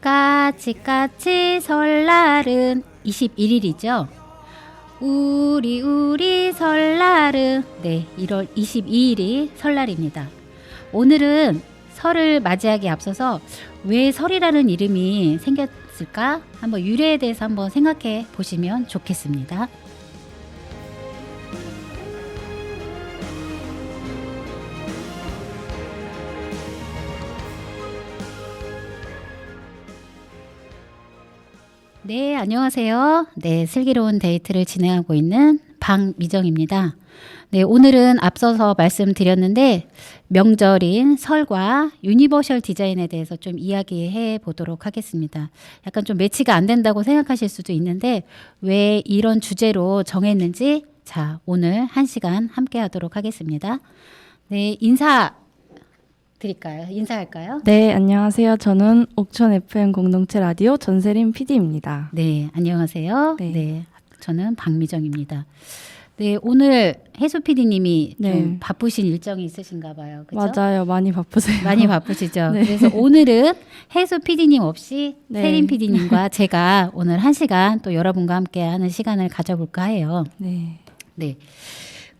까치까치 설날은 21일이죠. 우리 설날은 1월 22일이 설날입니다. 오늘은 설을 맞이하기 앞서서 왜 설이라는 이름이 생겼을까? 한번 유래에 대해서 한번 생각해 보시면 좋겠습니다. 네, 안녕하세요. 슬기로운 데이트를 진행하고 있는 박미정입니다. 오늘은 앞서서 말씀드렸는데 명절인 설과 유니버셜 디자인에 대해서 좀 이야기해 보도록 하겠습니다. 약간 좀 매치가 안 된다고 생각하실 수도 있는데 왜 이런 주제로 정했는지 오늘 1시간 함께 하도록 하겠습니다. 인사할까요? 네, 안녕하세요. 저는 옥천 FM 공동체 라디오 전세림 PD입니다. 네, 안녕하세요. 저는 박미정입니다. 오늘 혜수 PD님이 좀 바쁘신 일정이 있으신가 봐요. 그죠? 맞아요. 많이 바쁘세요. 많이 바쁘시죠? 네. 그래서 오늘은 혜수 PD님 없이 세림 PD님과 제가 오늘 1시간 또 여러분과 함께 하는 시간을 가져볼까 해요. 네.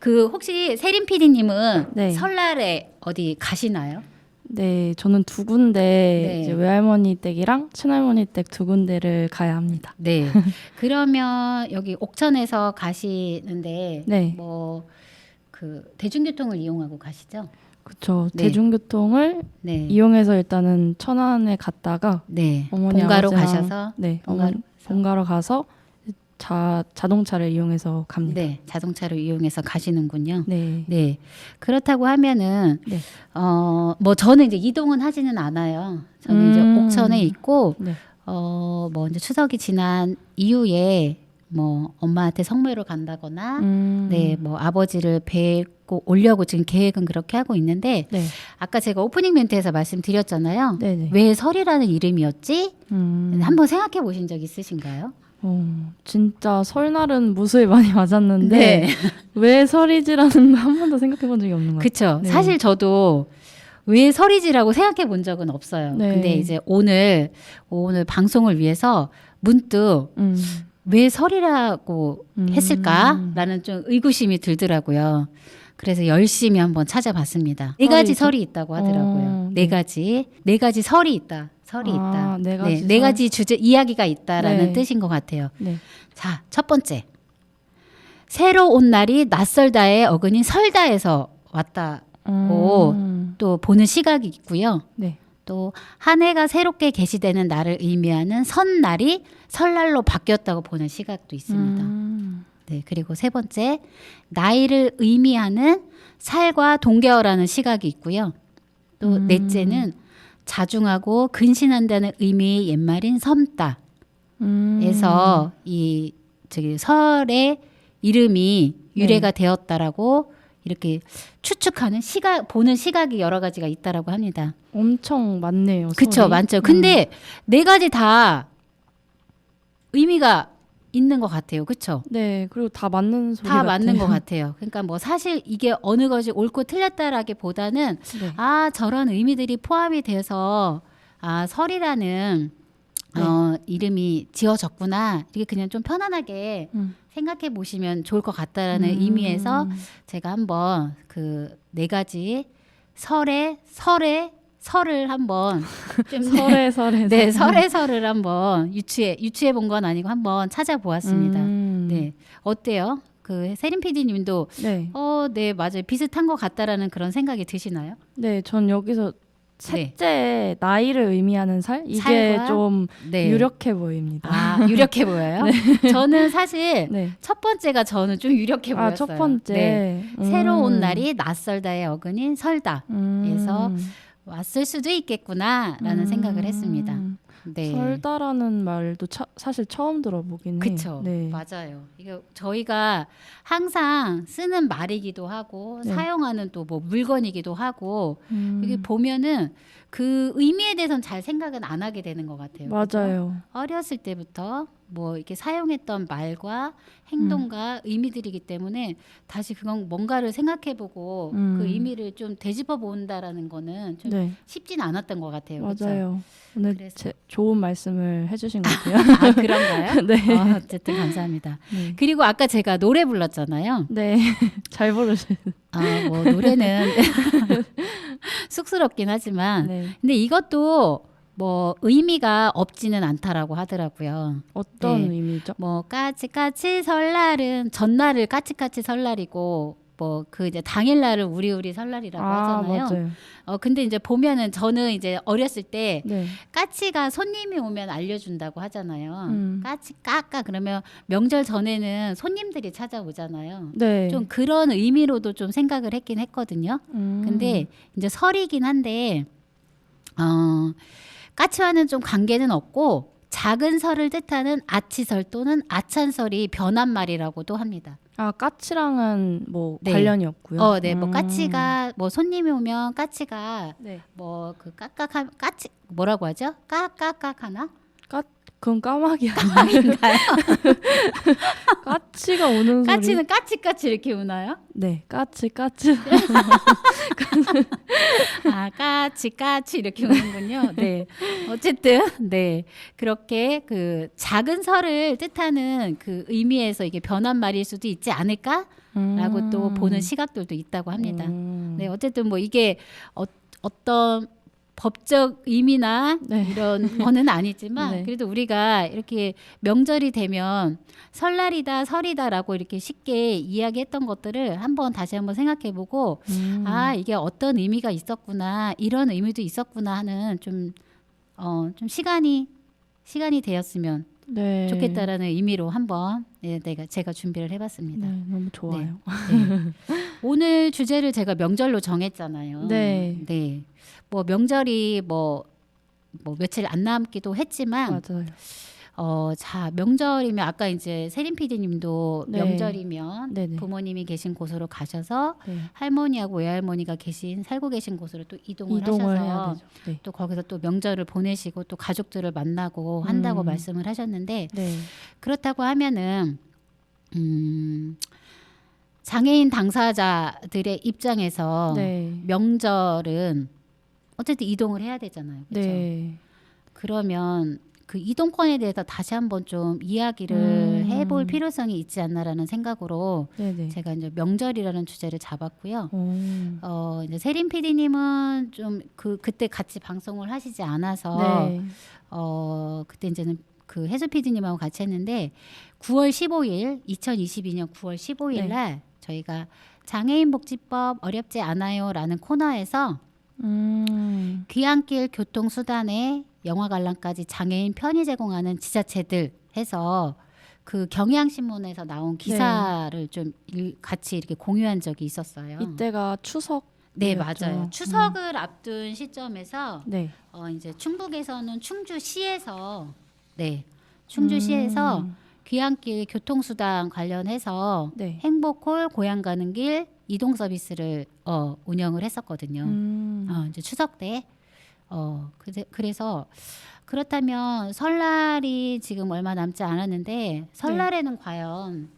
혹시 세림 PD님은 네. 설날에 어디 가시나요? 네, 저는 두 군데 이제 외할머니 댁이랑 친할머니 댁 두 군데를 가야 합니다. 네. 그러면 여기 옥천에서 가시는데 대중교통을 이용하고 가시죠? 그렇죠. 대중교통을 이용해서 일단은 천안에 갔다가 어머니 본가로 아버지랑 가셔서 본가로 가서 자동차를 이용해서 갑니다. 네, 자동차를 이용해서 가시는군요. 네. 그렇다고 하면은 저는 이제 이동은 하지는 않아요. 저는 이제 옥천에 있고 이제 추석이 지난 이후에 엄마한테 성묘를 간다거나 아버지를 뵙고 오려고 지금 계획은 그렇게 하고 있는데 아까 제가 오프닝 멘트에서 말씀드렸잖아요. 왜 설이라는 이름이었지? 한번 생각해 보신 적 있으신가요? 진짜 설날은 무수히 많이 맞았는데 왜 설이지라는 거 한 번도 생각해 본 적이 없는 것 같아요. 그렇죠. 사실 저도 왜 설이지라고 생각해 본 적은 없어요. 근데 이제 오늘 방송을 위해서 문득 왜 설이라고 했을까라는 좀 의구심이 들더라고요. 그래서 열심히 한번 찾아봤습니다. 4가지 설이 있다고 하더라고요. 네 가지 설이 있다. 네 가지 주제 이야기가 있다라는 뜻인 것 같아요. 자, 첫 번째. 새로 온 날이 낯설다의 어근인 설다에서 왔다고 또 보는 시각이 있고요. 또 한 해가 새롭게 개시되는 날을 의미하는 설날이 설날로 바뀌었다고 보는 시각도 있습니다. 그리고 세 번째, 나이를 의미하는 살과 동계어라는 시각이 있고요. 또 넷째는 자중하고 근신한다는 의미의 옛말인 섬다에서 이 설의 이름이 유래가 되었다라고 이렇게 추측하는 보는 시각이 여러 가지가 있다라고 합니다. 엄청 많네요. 그렇죠, 많죠. 근데 4가지 다 의미가 있는 것 같아요. 그렇죠? 네, 그리고 다 맞는 소리 다 같아요. 맞는 것 같아요. 그러니까 사실 이게 어느 것이 옳고 틀렸다라기보다는 저런 의미들이 포함이 돼서 설이라는 이름이 지어졌구나. 이게 그냥 좀 편안하게 생각해 보시면 좋을 것 같다라는 의미에서 제가 한번 그 4가지 설을 한번 좀 설을 한번 유추해 본 건 아니고 한번 찾아보았습니다. 어때요? 그 세림 PD님도 맞아요. 비슷한 것 같다라는 그런 생각이 드시나요? 네, 전 여기서 셋째 나이를 의미하는 살 이게 좀 유력해 보입니다. 유력해 보여요? 저는 사실 첫 번째가 저는 좀 유력해 보였어요. 첫 번째 새로 온 날이 낯설다의 어근인 설다에서 왔을 수도 있겠구나라는 생각을 했습니다. 설다라는 말도 사실 처음 들어보긴 해요. 그렇죠. 맞아요. 이게 저희가 항상 쓰는 말이기도 하고 사용하는 또 물건이기도 하고 이게 보면은 그 의미에 대해서는 잘 생각은 안 하게 되는 것 같아요. 맞아요. 그렇죠? 어렸을 때부터 뭐 이렇게 사용했던 말과 행동과 의미들이기 때문에 다시 그건 뭔가를 생각해보고 그 의미를 좀 되짚어 본다라는 거는 좀 네. 쉽진 않았던 것 같아요. 맞아요. 그쵸? 오늘 그래서. 좋은 말씀을 해주신 것 같아요. 아, 그런가요? 네. 어쨌든 감사합니다. 네. 그리고 아까 제가 노래 불렀잖아요. 네. 잘 부르시는. 뭐 노래는 쑥스럽긴 하지만 네. 근데 이것도 뭐 의미가 없지는 않다라고 하더라고요. 어떤 네. 의미죠? 뭐 까치까치 설날은 전날을 까치까치 설날이고 뭐 그 이제 당일날을 우리우리 설날이라고 하잖아요. 맞아요. 근데 이제 보면은 저는 이제 어렸을 때 네. 까치가 손님이 오면 알려준다고 하잖아요. 까치 까까 그러면 명절 전에는 손님들이 찾아오잖아요. 네. 좀 그런 의미로도 좀 생각을 했긴 했거든요. 근데 이제 설이긴 한데 까치와는 좀 관계는 없고 작은 설을 뜻하는 아치설 또는 아찬설이 변한말이라고도 합니다. 아, 까치랑은 뭐 네. 관련이 없고요. 네, 뭐 까치가 뭐 손님이 오면 까치가 네. 뭐 그 까깍한 까치 뭐라고 하죠? 까까깍 하나? 그건 까마귀 까마귀인가요? 까치가 오는 소리. 까치는 까치까치 이렇게 우나요? 네, 까치. 아, 까치 이렇게 우는군요. 네. 어쨌든, 네. 그렇게 그 작은 설을 뜻하는 그 의미에서 이게 변한 말일 수도 있지 않을까라고 또 보는 시각들도 있다고 합니다. 네. 어쨌든 뭐 이게 어떤 법적 의미나 네. 이런 거는 아니지만 네. 그래도 우리가 이렇게 명절이 되면 설날이다 설이다라고 이렇게 쉽게 이야기했던 것들을 다시 한번 생각해보고 아 이게 어떤 의미가 있었구나 이런 의미도 있었구나 하는 좀 시간이 되었으면 네. 좋겠다라는 의미로 한번 제가 준비를 해봤습니다. 네, 너무 좋아요. 네. 오늘 주제를 제가 명절로 정했잖아요. 네. 네. 뭐 명절이 뭐 며칠 안 남기도 했지만 맞아요. 자 명절이면 아까 이제 세림 PD님도 네. 명절이면 네네. 부모님이 계신 곳으로 가셔서 네. 할머니하고 외할머니가 살고 계신 곳으로 또 이동을 해야 하셔서 되죠. 네. 또 거기서 또 명절을 보내시고 또 가족들을 만나고 한다고 말씀을 하셨는데 네. 그렇다고 하면은 장애인 당사자들의 입장에서 네. 명절은 어쨌든 이동을 해야 되잖아요. 그렇죠? 네. 그러면 그 이동권에 대해서 다시 한번 좀 이야기를 해볼 필요성이 있지 않나라는 생각으로 네네. 제가 이제 명절이라는 주제를 잡았고요. 오. 이제 세림 PD님은 좀 그때 같이 방송을 하시지 않아서 네. 그때 이제는 그 해수 PD님하고 같이 했는데 9월 15일 2022년 9월 15일 날 저희가 장애인 복지법 어렵지 않아요라는 코너에서 귀향길 교통수단에 영화 관람까지 장애인 편의 제공하는 지자체들 해서 그 경향신문에서 나온 기사를 좀 같이 이렇게 공유한 적이 있었어요. 이때가 추석. 네, 맞아요. 추석을 앞둔 시점에서 네. 이제 충북에서는 충주시에서 충주시에서 귀향길 교통수단 관련해서 네. 행복홀 고향 가는 길 이동 서비스를 운영을 했었거든요. 이제 추석 때. 그래서 그렇다면 설날이 지금 얼마 남지 않았는데 설날에는 과연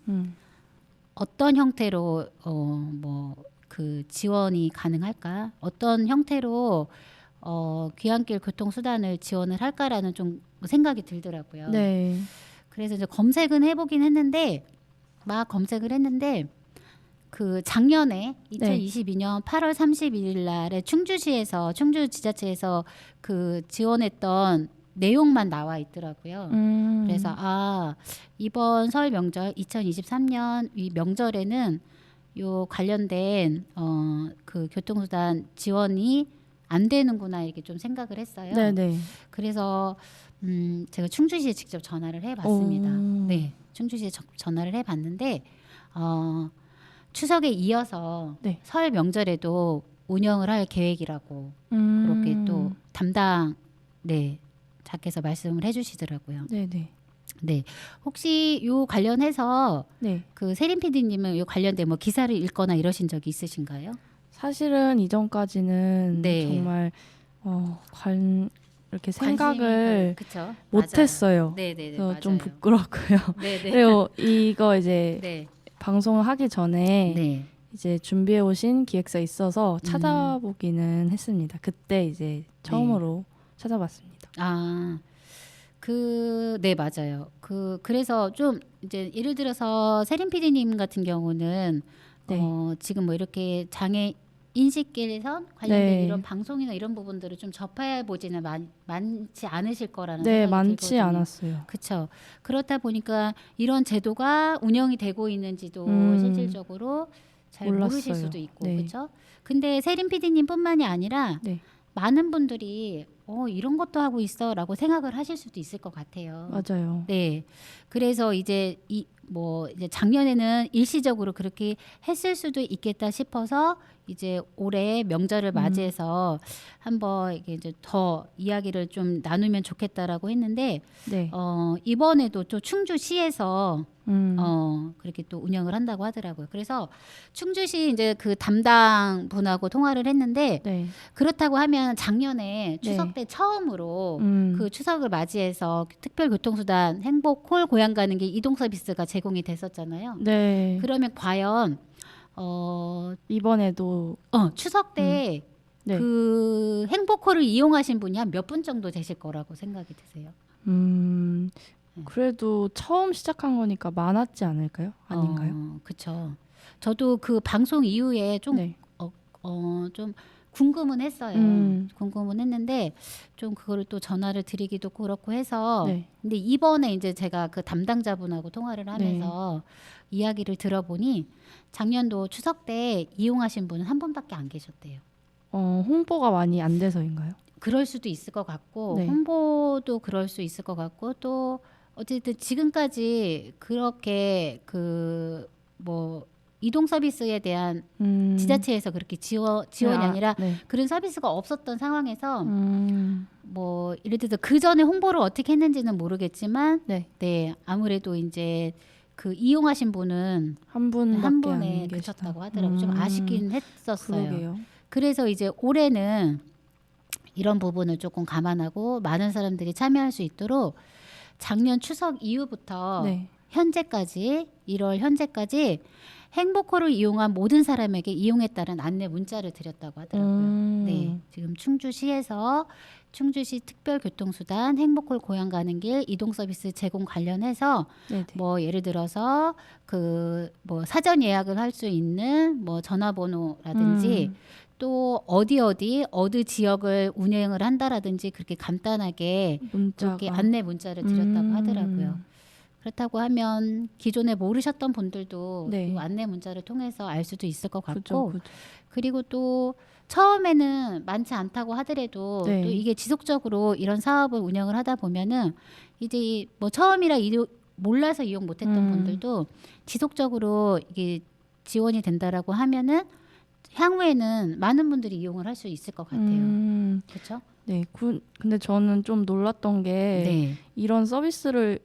어떤 형태로 뭐 그 지원이 가능할까? 어떤 형태로 귀향길 교통수단을 지원을 할까라는 좀 생각이 들더라고요. 네. 그래서 이제 검색은 해보긴 했는데 그 작년에 2022년 8월 31일 날에 충주지자체에서 그 지원했던 내용만 나와 있더라고요. 그래서 이번 설 명절 2023년 이 명절에는 요 관련된 그 교통수단 지원이 안 되는구나 이렇게 좀 생각을 했어요. 네네. 그래서 제가 충주시에 직접 전화를 해봤습니다. 네, 충주시에 전화를 해봤는데 추석에 이어서 설 명절에도 운영을 할 계획이라고 그렇게 또 담당 자께서 말씀을 해주시더라고요. 네네. 네, 혹시 요 관련해서 그 세림 PD님은 요 관련된 뭐 기사를 읽거나 이러신 적이 있으신가요? 사실은 이전까지는 정말 이렇게 생각을 그쵸? 못했어요. 네네네. 그래서 좀 부끄럽고요. 네네. 그리고 이거 이제 네. 방송을 하기 전에 네. 이제 준비해 오신 기획사 있어서 찾아보기는 했습니다. 그때 이제 처음으로 찾아봤습니다. 네, 맞아요. 그래서 좀 이제 예를 들어서 세림 PD님 같은 경우는 네. 지금 뭐 이렇게 장애 인식 개선 관련된 네. 이런 방송이나 이런 부분들을 좀 접해 보지는 많지 않으실 거라는 네, 생각이 많지 들거든요. 않았어요. 그렇죠. 그렇다 보니까 이런 제도가 운영이 되고 있는지도 실질적으로 잘 몰랐어요. 모르실 수도 있고, 네. 그렇죠. 근데 세림 PD님뿐만이 아니라 네. 많은 분들이 이런 것도 하고 있어라고 생각을 하실 수도 있을 것 같아요. 맞아요. 네. 그래서 이제 이제 작년에는 일시적으로 그렇게 했을 수도 있겠다 싶어서 이제 올해 명절을 맞이해서 한번 이게 이제 더 이야기를 좀 나누면 좋겠다라고 했는데 네. 이번에도 또 충주시에서 그렇게 또 운영을 한다고 하더라고요. 그래서 충주시 이제 그 담당 분하고 통화를 했는데 네. 그렇다고 하면 작년에 추석 때 처음으로 그 추석을 맞이해서 특별교통수단 행복콜 고향 가는 길 이동 서비스가 제공이 됐었잖아요. 네. 그러면 과연 이번에도 추석 때 네. 그 행복콜을 이용하신 분이 한 몇 분 정도 되실 거라고 생각이 드세요? 그래도 처음 시작한 거니까 많았지 않을까요? 아닌가요? 그렇죠. 저도 그 방송 이후에 좀 네. 좀 궁금은 했어요. 궁금은 했는데 좀 그거를 또 전화를 드리기도 그렇고 해서 네. 근데 이번에 이제 제가 그 담당자분하고 통화를 하면서 이야기를 들어보니 작년도 추석 때 이용하신 분은 한 분밖에 안 계셨대요. 홍보가 많이 안 돼서인가요? 그럴 수도 있을 것 같고 네. 홍보도 그럴 수 있을 것 같고 또 어쨌든 지금까지 그렇게 뭐 이동 서비스에 대한 지자체에서 그렇게 지원이 아니라 네. 그런 서비스가 없었던 상황에서 뭐 예를 들어서 그 전에 홍보를 어떻게 했는지는 모르겠지만 네 아무래도 이제 그 이용하신 분은 한 분밖에 안 분에 계시다. 그쳤다고 하더라고요. 좀 아쉽긴 했었어요. 그러게요. 그래서 이제 올해는 이런 부분을 조금 감안하고 많은 사람들이 참여할 수 있도록 작년 추석 이후부터 현재까지 1월 현재까지 행복콜을 이용한 모든 사람에게 이용에 따른 안내 문자를 드렸다고 하더라고요. 네, 지금 충주시에서 충주시 특별교통수단 행복콜 고향 가는 길 이동 서비스 제공 관련해서 뭐 예를 들어서 그 뭐 사전 예약을 할 수 있는 뭐 전화번호라든지 또 어디 지역을 운영을 한다라든지 그렇게 간단하게 그렇게 안내 문자를 드렸다고 하더라고요. 그렇다고 하면 기존에 모르셨던 분들도 이 안내 문자를 통해서 알 수도 있을 것 같고 그죠. 그리고 또 처음에는 많지 않다고 하더라도 또 이게 지속적으로 이런 사업을 운영을 하다 보면은 이제 뭐 처음이라 몰라서 이용 못했던 분들도 지속적으로 이게 지원이 된다라고 하면은 향후에는 많은 분들이 이용을 할 수 있을 것 같아요. 그렇죠? 네. 근데 저는 좀 놀랐던 게 이런 서비스가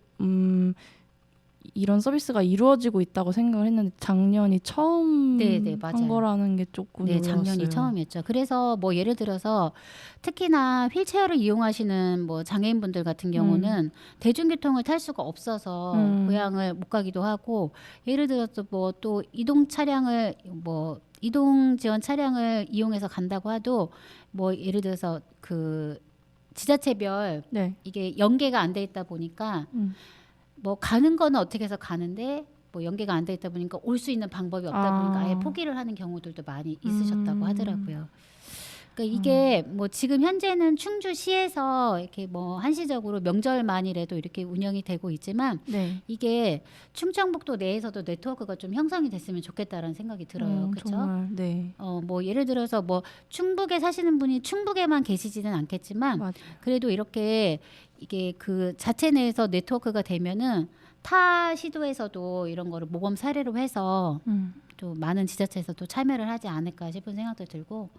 이루어지고 있다고 생각을 했는데 작년이 처음 한 거라는 게 조금 놀랐어요. 작년이 처음이었죠. 그래서 뭐 예를 들어서 특히나 휠체어를 이용하시는 뭐 장애인분들 같은 경우는 대중교통을 탈 수가 없어서 고향을 못 가기도 하고 예를 들어서 뭐 또 이동 지원 차량을 이용해서 간다고 해도 뭐 예를 들어서 그 지자체별 이게 연계가 안 돼 있다 보니까 뭐 가는 거는 어떻게 해서 가는데 뭐 연계가 안 돼 있다 보니까 올 수 있는 방법이 없다 보니까 아예 포기를 하는 경우들도 많이 있으셨다고 하더라고요. 그러니까 이게 뭐 지금 현재는 충주시에서 이렇게 뭐 한시적으로 명절만이라도 이렇게 운영이 되고 있지만 이게 충청북도 내에서도 네트워크가 좀 형성이 됐으면 좋겠다라는 생각이 들어요. 그렇죠? 뭐 예를 들어서 뭐 충북에 사시는 분이 충북에만 계시지는 않겠지만 그래도 이렇게 이게 그 자체 내에서 네트워크가 되면은 타 시도에서도 이런 거를 모범 사례로 해서 또 많은 지자체에서도 참여를 하지 않을까 싶은 생각도 들고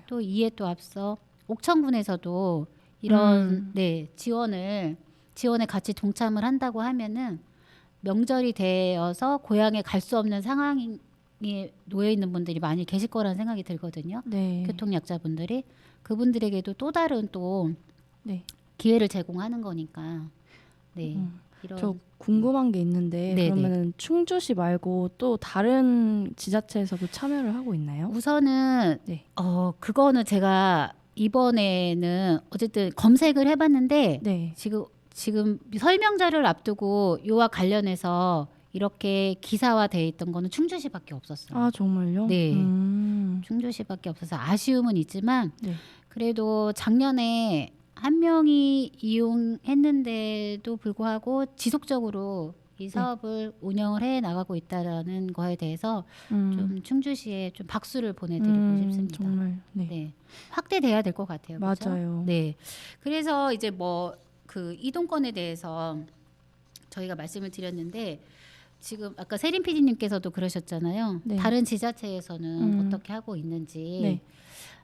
또 이에 또 앞서 옥천군에서도 이런 지원에 같이 동참을 한다고 하면은 명절이 되어서 고향에 갈 수 없는 상황에 놓여 있는 분들이 많이 계실 거라는 생각이 들거든요. 교통약자분들이 그분들에게도 또 다른 또 네. 기회를 제공하는 거니까. 네. 이런. 저 궁금한 게 있는데 그러면은 충주시 말고 또 다른 지자체에서도 참여를 하고 있나요? 우선은 그거는 제가 이번에는 어쨌든 검색을 해봤는데 네. 지금 설명자를 앞두고 이와 관련해서 이렇게 기사화돼 있던 거는 충주시밖에 없었어요. 아 정말요? 네. 충주시밖에 없어서 아쉬움은 있지만 네. 그래도 작년에 한 명이 이용했는데도 불구하고 지속적으로 이 사업을 운영을 해 나가고 있다라는 거에 대해서 좀 충주시에 좀 박수를 보내드리고 싶습니다. 정말 네. 확대돼야 될 것 같아요. 맞아요. 그렇죠? 네. 그래서 이제 뭐 그 이동권에 대해서 저희가 말씀을 드렸는데 지금 아까 세린 PD님께서도 그러셨잖아요. 네. 다른 지자체에서는 어떻게 하고 있는지. 네.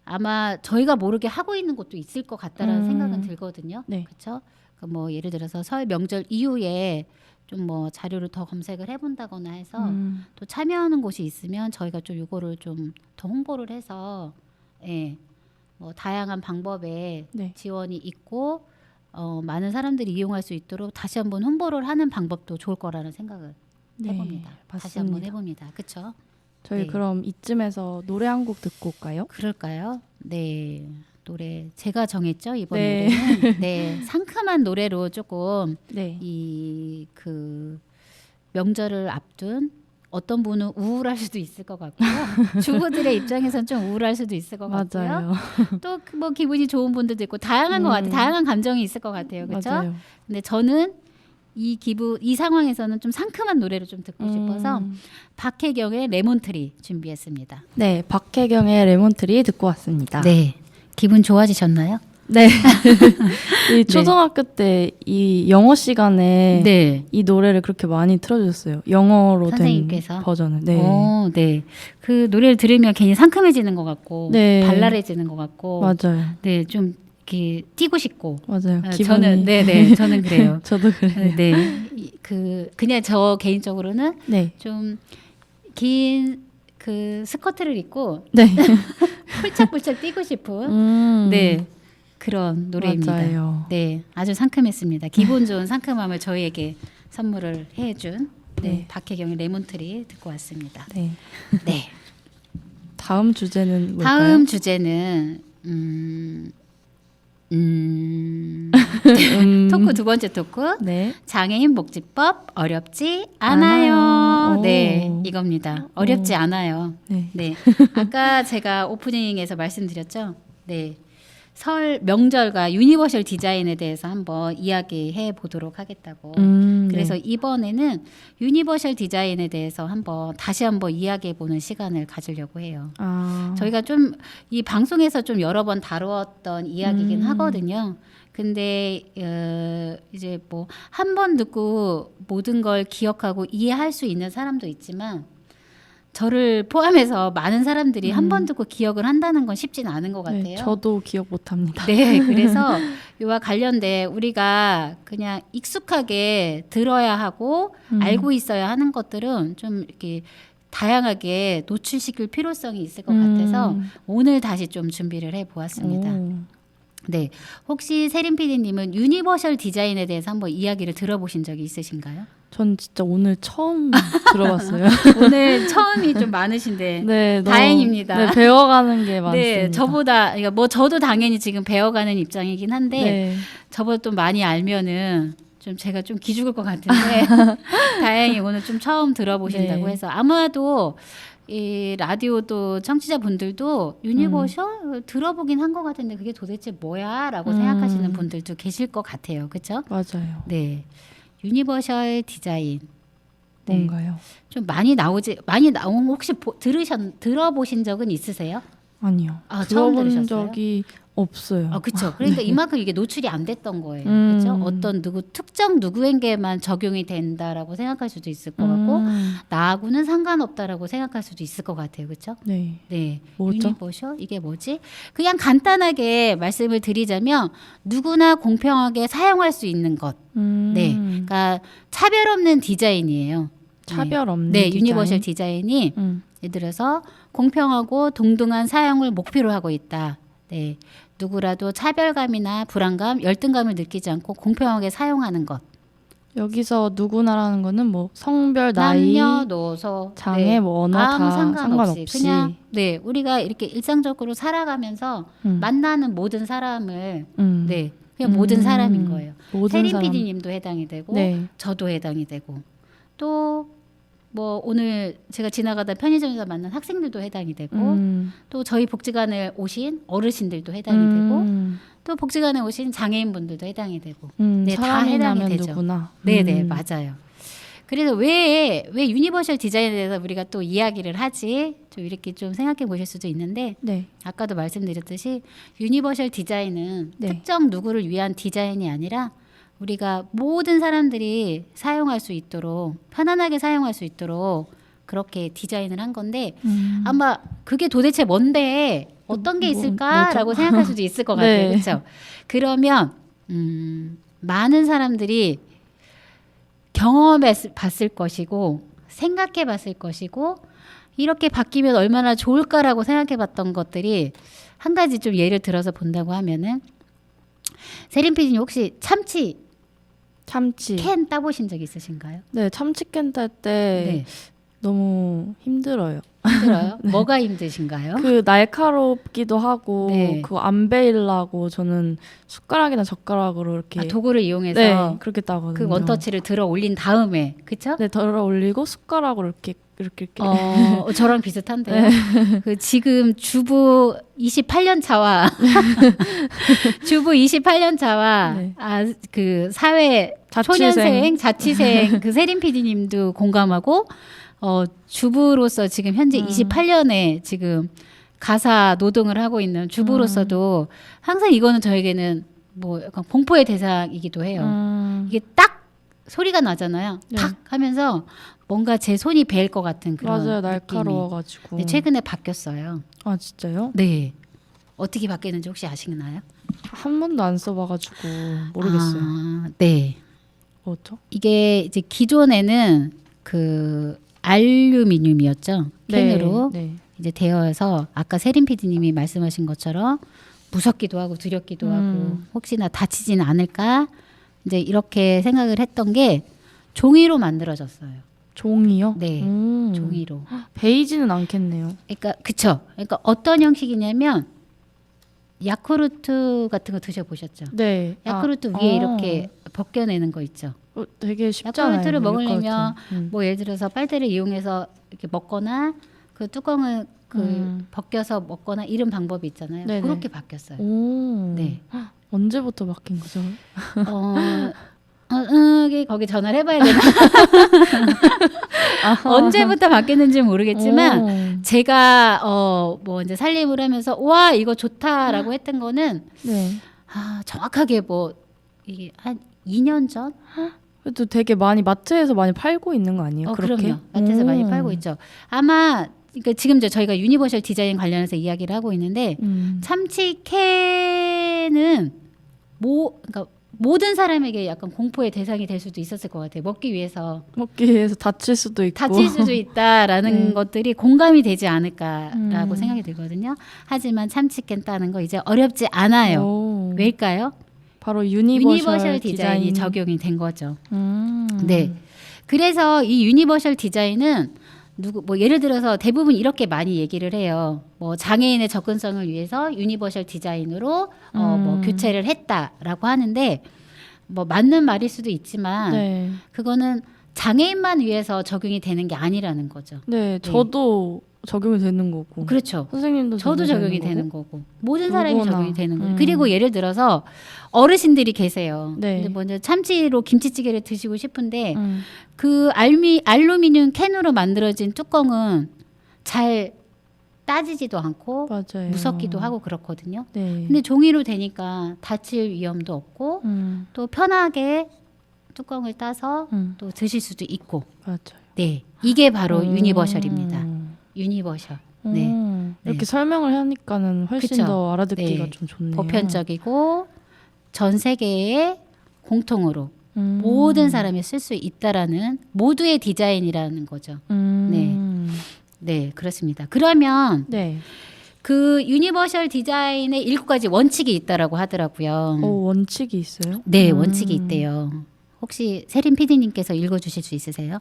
아마 저희가 모르게 하고 있는 곳도 있을 것 같다라는 생각은 들거든요. 네. 그렇죠? 뭐 예를 들어서 설 명절 이후에 좀 뭐 자료를 더 검색을 해본다거나 해서 또 참여하는 곳이 있으면 저희가 좀 이거를 좀 더 홍보를 해서 뭐 다양한 방법에 지원이 있고 많은 사람들이 이용할 수 있도록 다시 한번 홍보를 하는 방법도 좋을 거라는 생각을 해봅니다. 맞습니다. 다시 한번 해봅니다. 그렇죠? 저희 그럼 이쯤에서 노래 한 곡 듣고 올까요? 그럴까요? 네. 노래 제가 정했죠 이번 노래는. 네, 상큼한 노래로 조금 이 그 명절을 앞둔 어떤 분은 우울할 수도 있을 것 같고요. 주부들의 입장에서는 좀 우울할 수도 있을 것 같고요. 또 뭐 기분이 좋은 분들도 있고 다양한 것 같아요. 다양한 감정이 있을 것 같아요. 그렇죠? 근데 저는 이 상황에서는 좀 상큼한 노래를 좀 듣고 싶어서 박혜경의 레몬트리 준비했습니다. 네, 박혜경의 레몬트리 듣고 왔습니다. 네, 기분 좋아지셨나요? 네. 이 초등학교 때 이 영어 시간에 이 노래를 그렇게 많이 틀어주셨어요. 영어로 선생님께서? 된 버전을. 네. 그 노래를 들으면 괜히 상큼해지는 것 같고 발랄해지는 것 같고. 맞아요. 네, 좀 이렇게 뛰고 싶고. 맞아요. 저는 저는 그래요. 저도 그래요. 네, 그냥 저 개인적으로는 좀 긴 그 스커트를 입고 훌쩍훌쩍 뛰고 싶은 그런 노래입니다. 맞아요. 네, 아주 상큼했습니다. 기분 좋은 상큼함을 저희에게 선물을 해준 박혜경의 레몬트리 듣고 왔습니다. 네. 다음 주제는 뭘까요? 다음 주제는 토크 두 번째 토크. 장애인 복지법 어렵지 않아요. 네, 이겁니다. 어렵지 않아요. 네. 아까 제가 오프닝에서 말씀드렸죠. 네. 설 명절과 유니버셜 디자인에 대해서 한번 이야기해 보도록 하겠다고. 그래서 이번에는 유니버셜 디자인에 대해서 다시 한번 이야기해 보는 시간을 가지려고 해요. 저희가 좀 이 방송에서 좀 여러 번 다루었던 이야기긴 하거든요. 근데 이제 뭐 한 번 듣고 모든 걸 기억하고 이해할 수 있는 사람도 있지만 저를 포함해서 많은 사람들이 한 번 듣고 기억을 한다는 건 쉽지는 않은 것 같아요. 저도 기억 못합니다. 네, 그래서 이와 관련돼 우리가 그냥 익숙하게 들어야 하고 알고 있어야 하는 것들은 좀 이렇게 다양하게 노출시킬 필요성이 있을 것 같아서 오늘 다시 좀 준비를 해보았습니다. 네, 혹시 세린 PD님은 유니버셜 디자인에 대해서 한번 이야기를 들어보신 적이 있으신가요? 전 진짜 오늘 처음 들어봤어요. 오늘 처음이 좀 많으신데 다행입니다. 배워가는 게 많습니다. 네, 저보다 뭐 저도 당연히 지금 배워가는 입장이긴 한데 저보다 또 많이 알면은 좀 제가 좀 기죽을 것 같은데 다행히 오늘 좀 처음 들어보신다고 해서 아마도 이 라디오도 청취자분들도 유니버셜 들어보긴 한 것 같은데 그게 도대체 뭐야라고 생각하시는 분들도 계실 것 같아요. 그렇죠? 맞아요. 네, 유니버셜 디자인 뭔가요? 좀 많이 나온 혹시 들어보신 적은 있으세요? 아니요. 처음 들어본 들으셨어요? 적이 없어요. 그렇죠. 그러니까 이만큼 이게 노출이 안 됐던 거예요. 그렇죠? 어떤 특정 누구에게만 적용이 된다라고 생각할 수도 있을 것 같고 나하고는 상관없다라고 생각할 수도 있을 것 같아요. 그렇죠? 네. 뭐죠? 유니버셜 이게 뭐지? 그냥 간단하게 말씀을 드리자면 누구나 공평하게 사용할 수 있는 것. 네. 그러니까 차별 없는 디자인이에요. 차별 없는 디자인? 유니버셜 디자인이 예를 들어서 공평하고 동등한 사용을 목표로 하고 있다. 네, 누구라도 차별감이나 불안감, 열등감을 느끼지 않고 공평하게 사용하는 것. 여기서 누구나라는 거는 뭐 성별, 나이, 남녀노소, 장애, 네. 뭐 언어 아무 다 상관없이 상관없이 그냥 네 우리가 이렇게 일상적으로 살아가면서 만나는 모든 사람을 네 그냥 모든 사람인 거예요. 세린 PD님도 해당이 되고 네. 저도 해당이 되고 또 뭐 오늘 제가 지나가다 편의점에서 만난 학생들도 해당이 되고 또 저희 복지관에 오신 어르신들도 해당이 되고 또 복지관에 오신 장애인분들도 해당이 되고 네, 다 해당이 되죠. 누구나. 네네 맞아요. 그래서 왜 유니버셜 디자인에 대해서 우리가 또 이야기를 하지 좀 이렇게 좀 생각해 보실 수도 있는데 네. 아까도 말씀드렸듯이 유니버셜 디자인은 네. 특정 누구를 위한 디자인이 아니라 우리가 모든 사람들이 사용할 수 있도록 편안하게 사용할 수 있도록 그렇게 디자인을 한 건데 아마 그게 도대체 뭔데 어떤 게 있을까라고 생각할 수도 있을 것 같아요. 네. 그렇죠? 그러면 많은 사람들이 경험해 봤을 것이고 생각해 봤을 것이고 이렇게 바뀌면 얼마나 좋을까라고 생각해 봤던 것들이 한 가지 좀 예를 들어서 본다고 하면은 세린 PD님 혹시 참치 캔 따보신 적 있으신가요? 네, 참치캔 딸 때 네. 너무 힘들어요. 힘들어요? 네. 뭐가 힘드신가요? 그 날카롭기도 하고 네. 그거 안 베일라고 저는 숟가락이나 젓가락으로 이렇게 도구를 이용해서 네, 그렇게 따거든요. 그 원터치를 들어 올린 다음에 그쵸? 네, 들어 올리고 숟가락으로 이렇게 저랑 비슷한데요. 네. 그 지금 주부 28년 차와 주부 28년 차와 네. 그 사회 초년생 자취생 그 세린 PD님도 공감하고 주부로서 지금 현재 28년에 지금 가사 노동을 하고 있는 주부로서도 항상 이거는 저에게는 뭐 약간 공포의 대상이기도 해요. 이게 딱 소리가 나잖아요. 네. 탁 하면서 뭔가 제 손이 베일 것 같은 그런 맞아요. 날카로워가지고. 네, 최근에 바뀌었어요. 아 진짜요? 네. 어떻게 바뀌었는지 혹시 아시나요? 한 번도 안 써봐가지고 모르겠어요. 네. 뭐죠? 이게 이제 기존에는 그 알루미늄이었죠. 캔으로 네. 이제 되어서 아까 세린 PD님이 말씀하신 것처럼 무섭기도 하고 두렵기도 하고 혹시나 다치지는 않을까 이제 이렇게 생각을 했던 게 종이로 만들어졌어요. 종이요? 네, 종이로. 베이지는 않겠네요. 그러니까 그쵸. 그러니까 어떤 형식이냐면 야쿠르트 같은 거 드셔보셨죠? 네. 야쿠르트 위에 이렇게 벗겨내는 거 있죠. 되게 쉽잖아요. 야쿠르트를 먹으려면 뭐 예를 들어서 빨대를 이용해서 이렇게 먹거나 그 뚜껑을 벗겨서 먹거나 이런 방법이 있잖아요. 네네. 그렇게 바뀌었어요. 네. 언제부터 바뀐 거죠? 거기 전화를 해봐야 되나? 언제부터 바뀌었는지 모르겠지만 제가 뭐 이제 살림을 하면서 와 이거 좋다라고 했던 거는 네. 정확하게 뭐 이게 한 2년 전? 그래도 되게 많이 마트에서 많이 팔고 있는 거 아니에요? 그렇게? 그럼요. 마트에서 많이 팔고 있죠. 아마 그러니까 지금 저희가 유니버셜 디자인 관련해서 이야기를 하고 있는데 참치 캔은 그러니까 모든 사람에게 약간 공포의 대상이 될 수도 있었을 것 같아요. 먹기 위해서 다칠 수도 있고 다칠 수도 있다라는 것들이 공감이 되지 않을까라고 생각이 들거든요. 하지만 참치캔 따는 거 이제 어렵지 않아요. 왜일까요? 바로 유니버셜 디자인이 적용이 된 거죠. 네. 그래서 이 유니버셜 디자인은 뭐 예를 들어서 대부분 이렇게 많이 얘기를 해요. 뭐 장애인의 접근성을 위해서 유니버셜 디자인으로 뭐 교체를 했다라고 하는데 뭐 맞는 말일 수도 있지만 그거는 장애인만 위해서 적용이 되는 게 아니라는 거죠. 네, 저도 적용이 되는 거고. 그렇죠. 선생님도 저도 적용이 되는 거고. 모든 사람이 적용이 되는 거예요. 그리고 예를 들어서 어르신들이 계세요. 근데 먼저 참치로 김치찌개를 드시고 싶은데 그 알루미늄 캔으로 만들어진 뚜껑은 잘 따지지도 않고 맞아요. 무섭기도 하고 그렇거든요. 네. 근데 종이로 되니까 다칠 위험도 없고 또 편하게 뚜껑을 따서 또 드실 수도 있고. 맞아요. 네, 이게 바로 유니버셜입니다. 유니버셜. 네. 이렇게 설명을 하니까는 훨씬 그쵸? 더 알아듣기가 좀 좋네요. 보편적이고 전 세계에 공통으로 모든 사람이 쓸 수 있다라는 모두의 디자인이라는 거죠. 네, 그렇습니다. 그러면 그 유니버셜 디자인의 7가지 원칙이 있다라고 하더라고요. 원칙이 있어요? 네, 원칙이 있대요. 혹시 세린 PD님께서 읽어주실 수 있으세요?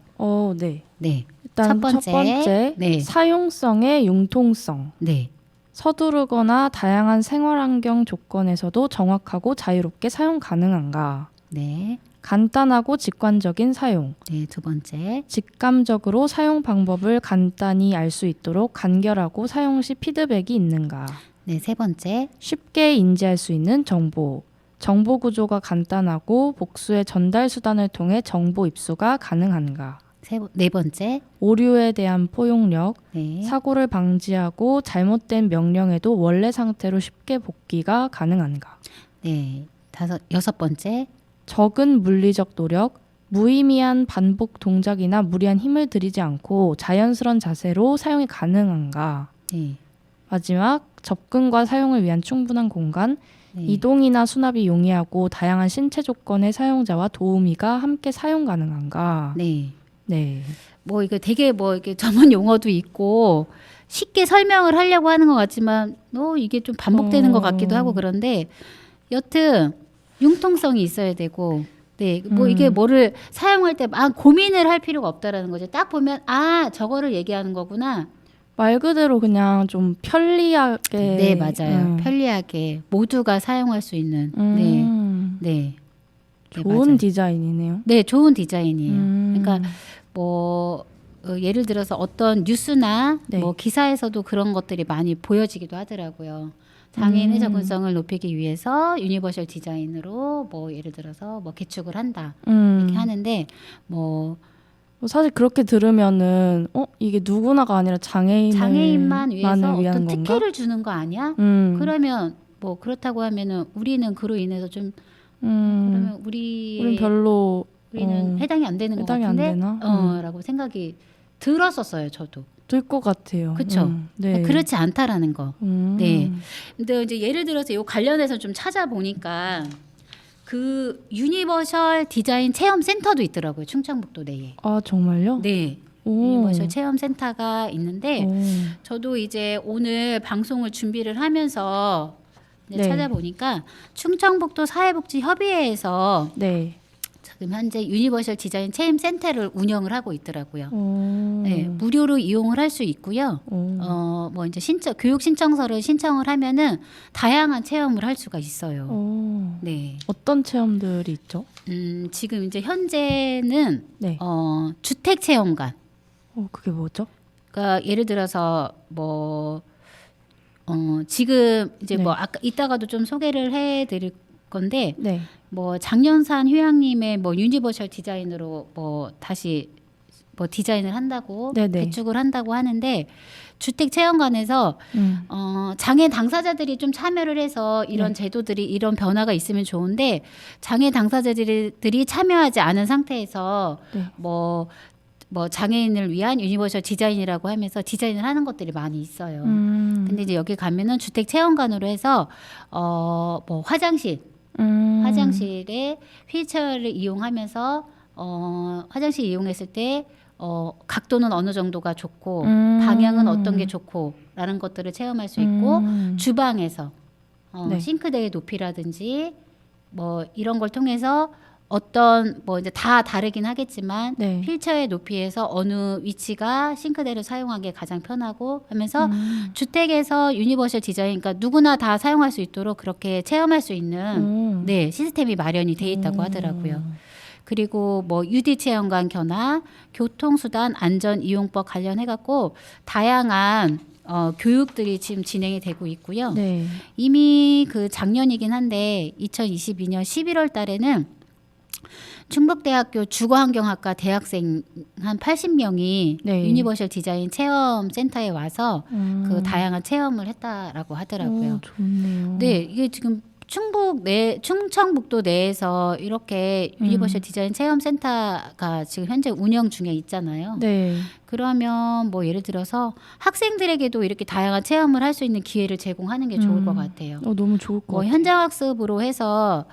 네. 네. 일단 첫 번째 네. 사용성의 융통성. 네. 서두르거나 다양한 생활환경 조건에서도 정확하고 자유롭게 사용 가능한가. 네. 간단하고 직관적인 사용. 네, 두 번째. 직감적으로 사용 방법을 간단히 알 수 있도록 간결하고 사용 시 피드백이 있는가. 네, 세 번째. 쉽게 인지할 수 있는 정보. 정보 구조가 간단하고 복수의 전달 수단을 통해 정보 입수가 가능한가. 네 번째. 오류에 대한 포용력. 네. 사고를 방지하고 잘못된 명령에도 원래 상태로 쉽게 복귀가 가능한가. 네. 여섯 번째. 적은 물리적 노력, 무의미한 반복 동작이나 무리한 힘을 들이지 않고 자연스러운 자세로 사용이 가능한가. 네. 마지막, 접근과 사용을 위한 충분한 공간, 네. 이동이나 수납이 용이하고 다양한 신체 조건의 사용자와 도우미가 함께 사용 가능한가. 네. 네. 뭐 이게 되게 뭐 이게 전문 용어도 있고 쉽게 설명을 하려고 하는 것 같지만 이게 좀 반복되는 것 같기도 하고 그런데 여튼 융통성이 있어야 되고 네, 뭐 이게 뭐를 사용할 때 막 고민을 할 필요가 없다라는 거죠. 딱 보면 저거를 얘기하는 거구나. 말 그대로 그냥 좀 편리하게. 네, 맞아요. 편리하게 모두가 사용할 수 있는. 네, 네. 좋은 맞아요. 디자인이네요. 네, 좋은 디자인이에요. 그러니까 뭐 예를 들어서 어떤 뉴스나 네. 뭐 기사에서도 그런 것들이 많이 보여지기도 하더라고요. 장애인의 접근성을 높이기 위해서 유니버셜 디자인으로 뭐 예를 들어서 뭐 개축을 한다 이렇게 하는데 뭐 사실 그렇게 들으면은 이게 누구나가 아니라 장애인만 위해서 어떤 건가? 특혜를 주는 거 아니야? 그러면 뭐 그렇다고 하면은 우리는 그로 인해서 좀 그러면 우린 별로 우리는 해당이 안 되는 것 해당이 같은데 안 되나? 라고 생각이 들었었어요. 저도. 들 것 같아요. 그렇죠. 네. 그렇지 않다라는 거. 네. 근데 이제 예를 들어서 요 관련해서 좀 찾아보니까 그 유니버셜 디자인 체험 센터도 있더라고요. 충청북도 내에. 아, 정말요? 네. 유니버셜 체험 센터가 있는데 저도 이제 오늘 방송을 준비를 하면서 네. 찾아보니까 충청북도 사회복지협의회에서 네. 지금 현재 유니버셜 디자인 체험 센터를 운영을 하고 있더라고요. 네, 무료로 이용을 할 수 있고요. 뭐 이제 교육 신청서를 신청을 하면은 다양한 체험을 할 수가 있어요. 네. 어떤 체험들이 있죠? 지금 이제 현재는 네. 주택 체험관. 그게 뭐죠? 그러니까 예를 들어서 뭐 지금 이제 네. 뭐 아까 이따가도 좀 소개를 해드릴 건데 네. 뭐 장년산 휴양림의 뭐 유니버셜 디자인으로 뭐 다시 뭐 디자인을 한다고 네네. 개축을 한다고 하는데 주택 체험관에서 장애 당사자들이 좀 참여를 해서 이런 제도들이 이런 변화가 있으면 좋은데 장애 당사자들이 참여하지 않은 상태에서 뭐 장애인을 위한 유니버셜 디자인이라고 하면서 디자인을 하는 것들이 많이 있어요. 근데 이제 여기 가면은 주택 체험관으로 해서 뭐 화장실에 휠체어를 이용하면서 화장실 이용했을 때 각도는 어느 정도가 좋고 방향은 어떤 게 좋고라는 것들을 체험할 수 있고 주방에서 싱크대의 높이라든지 뭐 이런 걸 통해서 어떤 뭐 이제 다 다르긴 하겠지만 휠체어의 높이에서 어느 위치가 싱크대를 사용하기에 가장 편하고 하면서 주택에서 유니버셜 디자인 그러니까 누구나 다 사용할 수 있도록 그렇게 체험할 수 있는 시스템이 마련이 돼 있다고 하더라고요. 그리고 뭐 UD 체험관 견학, 교통수단 안전 이용법 관련해 갖고 다양한 교육들이 지금 진행이 되고 있고요. 네. 이미 그 작년이긴 한데 2022년 11월 달에는 충북대학교 주거환경학과 대학생 한 80명이 유니버셜 디자인 체험 센터에 와서 그 다양한 체험을 했다라고 하더라고요. 좋네요. 네, 이게 지금 충청북도 내에서 이렇게 유니버셜 디자인 체험 센터가 지금 현재 운영 중에 있잖아요. 네. 그러면 뭐 예를 들어서 학생들에게도 이렇게 다양한 체험을 할 수 있는 기회를 제공하는 게 좋을 것 같아요. 너무 좋을 것 같아요. 현장 학습으로 해서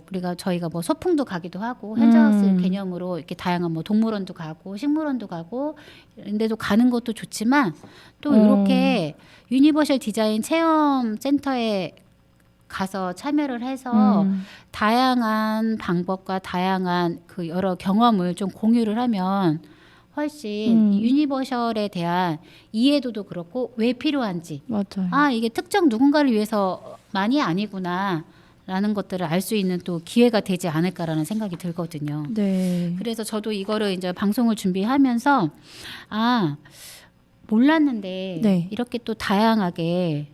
우리가 저희가 뭐 소풍도 가기도 하고 현장학습 개념으로 이렇게 다양한 뭐 동물원도 가고 식물원도 가고 이런데도 가는 것도 좋지만 또 이렇게 유니버셜 디자인 체험 센터에 가서 참여를 해서 다양한 방법과 다양한 그 여러 경험을 좀 공유를 하면 훨씬 유니버셜에 대한 이해도도 그렇고 왜 필요한지 맞아요. 이게 특정 누군가를 위해서만이 아니구나 라는 것들을 알 수 있는 또 기회가 되지 않을까라는 생각이 들거든요. 네. 그래서 저도 이거를 이제 방송을 준비하면서 몰랐는데 네. 이렇게 또 다양하게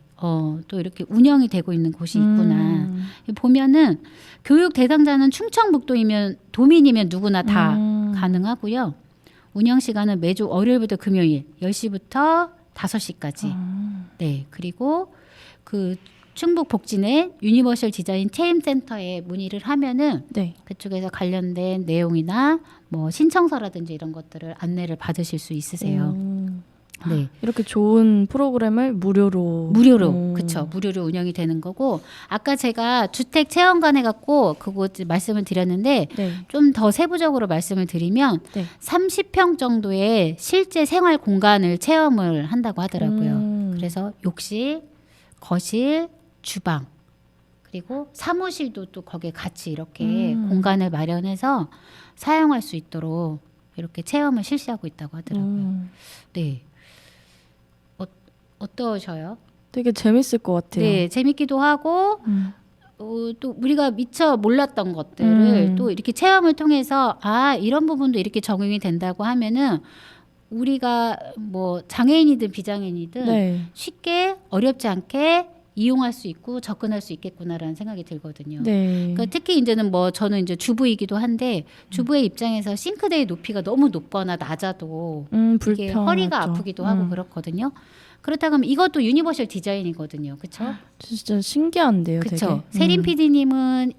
또 이렇게 운영이 되고 있는 곳이 있구나. 보면은 교육 대상자는 충청북도이면 도민이면 누구나 다 가능하고요. 운영 시간은 매주 월요일부터 금요일 10시부터 5시까지. 네. 그리고 그 충북 복진의 유니버셜 디자인 체험 센터에 문의를 하면은 네. 그쪽에서 관련된 내용이나 뭐 신청서라든지 이런 것들을 안내를 받으실 수 있으세요. 네. 이렇게 좋은 프로그램을 무료로 그쵸. 무료로 운영이 되는 거고 아까 제가 주택 체험관 해갖고 그거 말씀을 드렸는데 네. 좀 더 세부적으로 말씀을 드리면 네. 30평 정도의 실제 생활 공간을 체험을 한다고 하더라고요. 그래서 욕실, 거실, 주방 그리고 사무실도 또 거기에 같이 이렇게 공간을 마련해서 사용할 수 있도록 이렇게 체험을 실시하고 있다고 하더라고요. 네. 어떠셔요? 되게 재밌을 것 같아요. 네, 재밌기도 하고 또 우리가 미처 몰랐던 것들을 또 이렇게 체험을 통해서 이런 부분도 이렇게 적용이 된다고 하면은 우리가 뭐 장애인이든 비장애인이든 네. 쉽게 어렵지 않게 이용할 수 있고 접근할 수 있겠구나라는 생각이 들거든요. 네. 그러니까 특히 이제는 뭐 저는 이제 주부이기도 한데 주부의 입장에서 싱크대의 높이가 너무 높거나 낮아도 이게 허리가 아프기도 하고 그렇거든요. 그렇다고 하면 이것도 유니버셜 디자인이거든요. 그렇죠? 진짜 신기한데요. 그렇죠. 되게. 세린 PD님은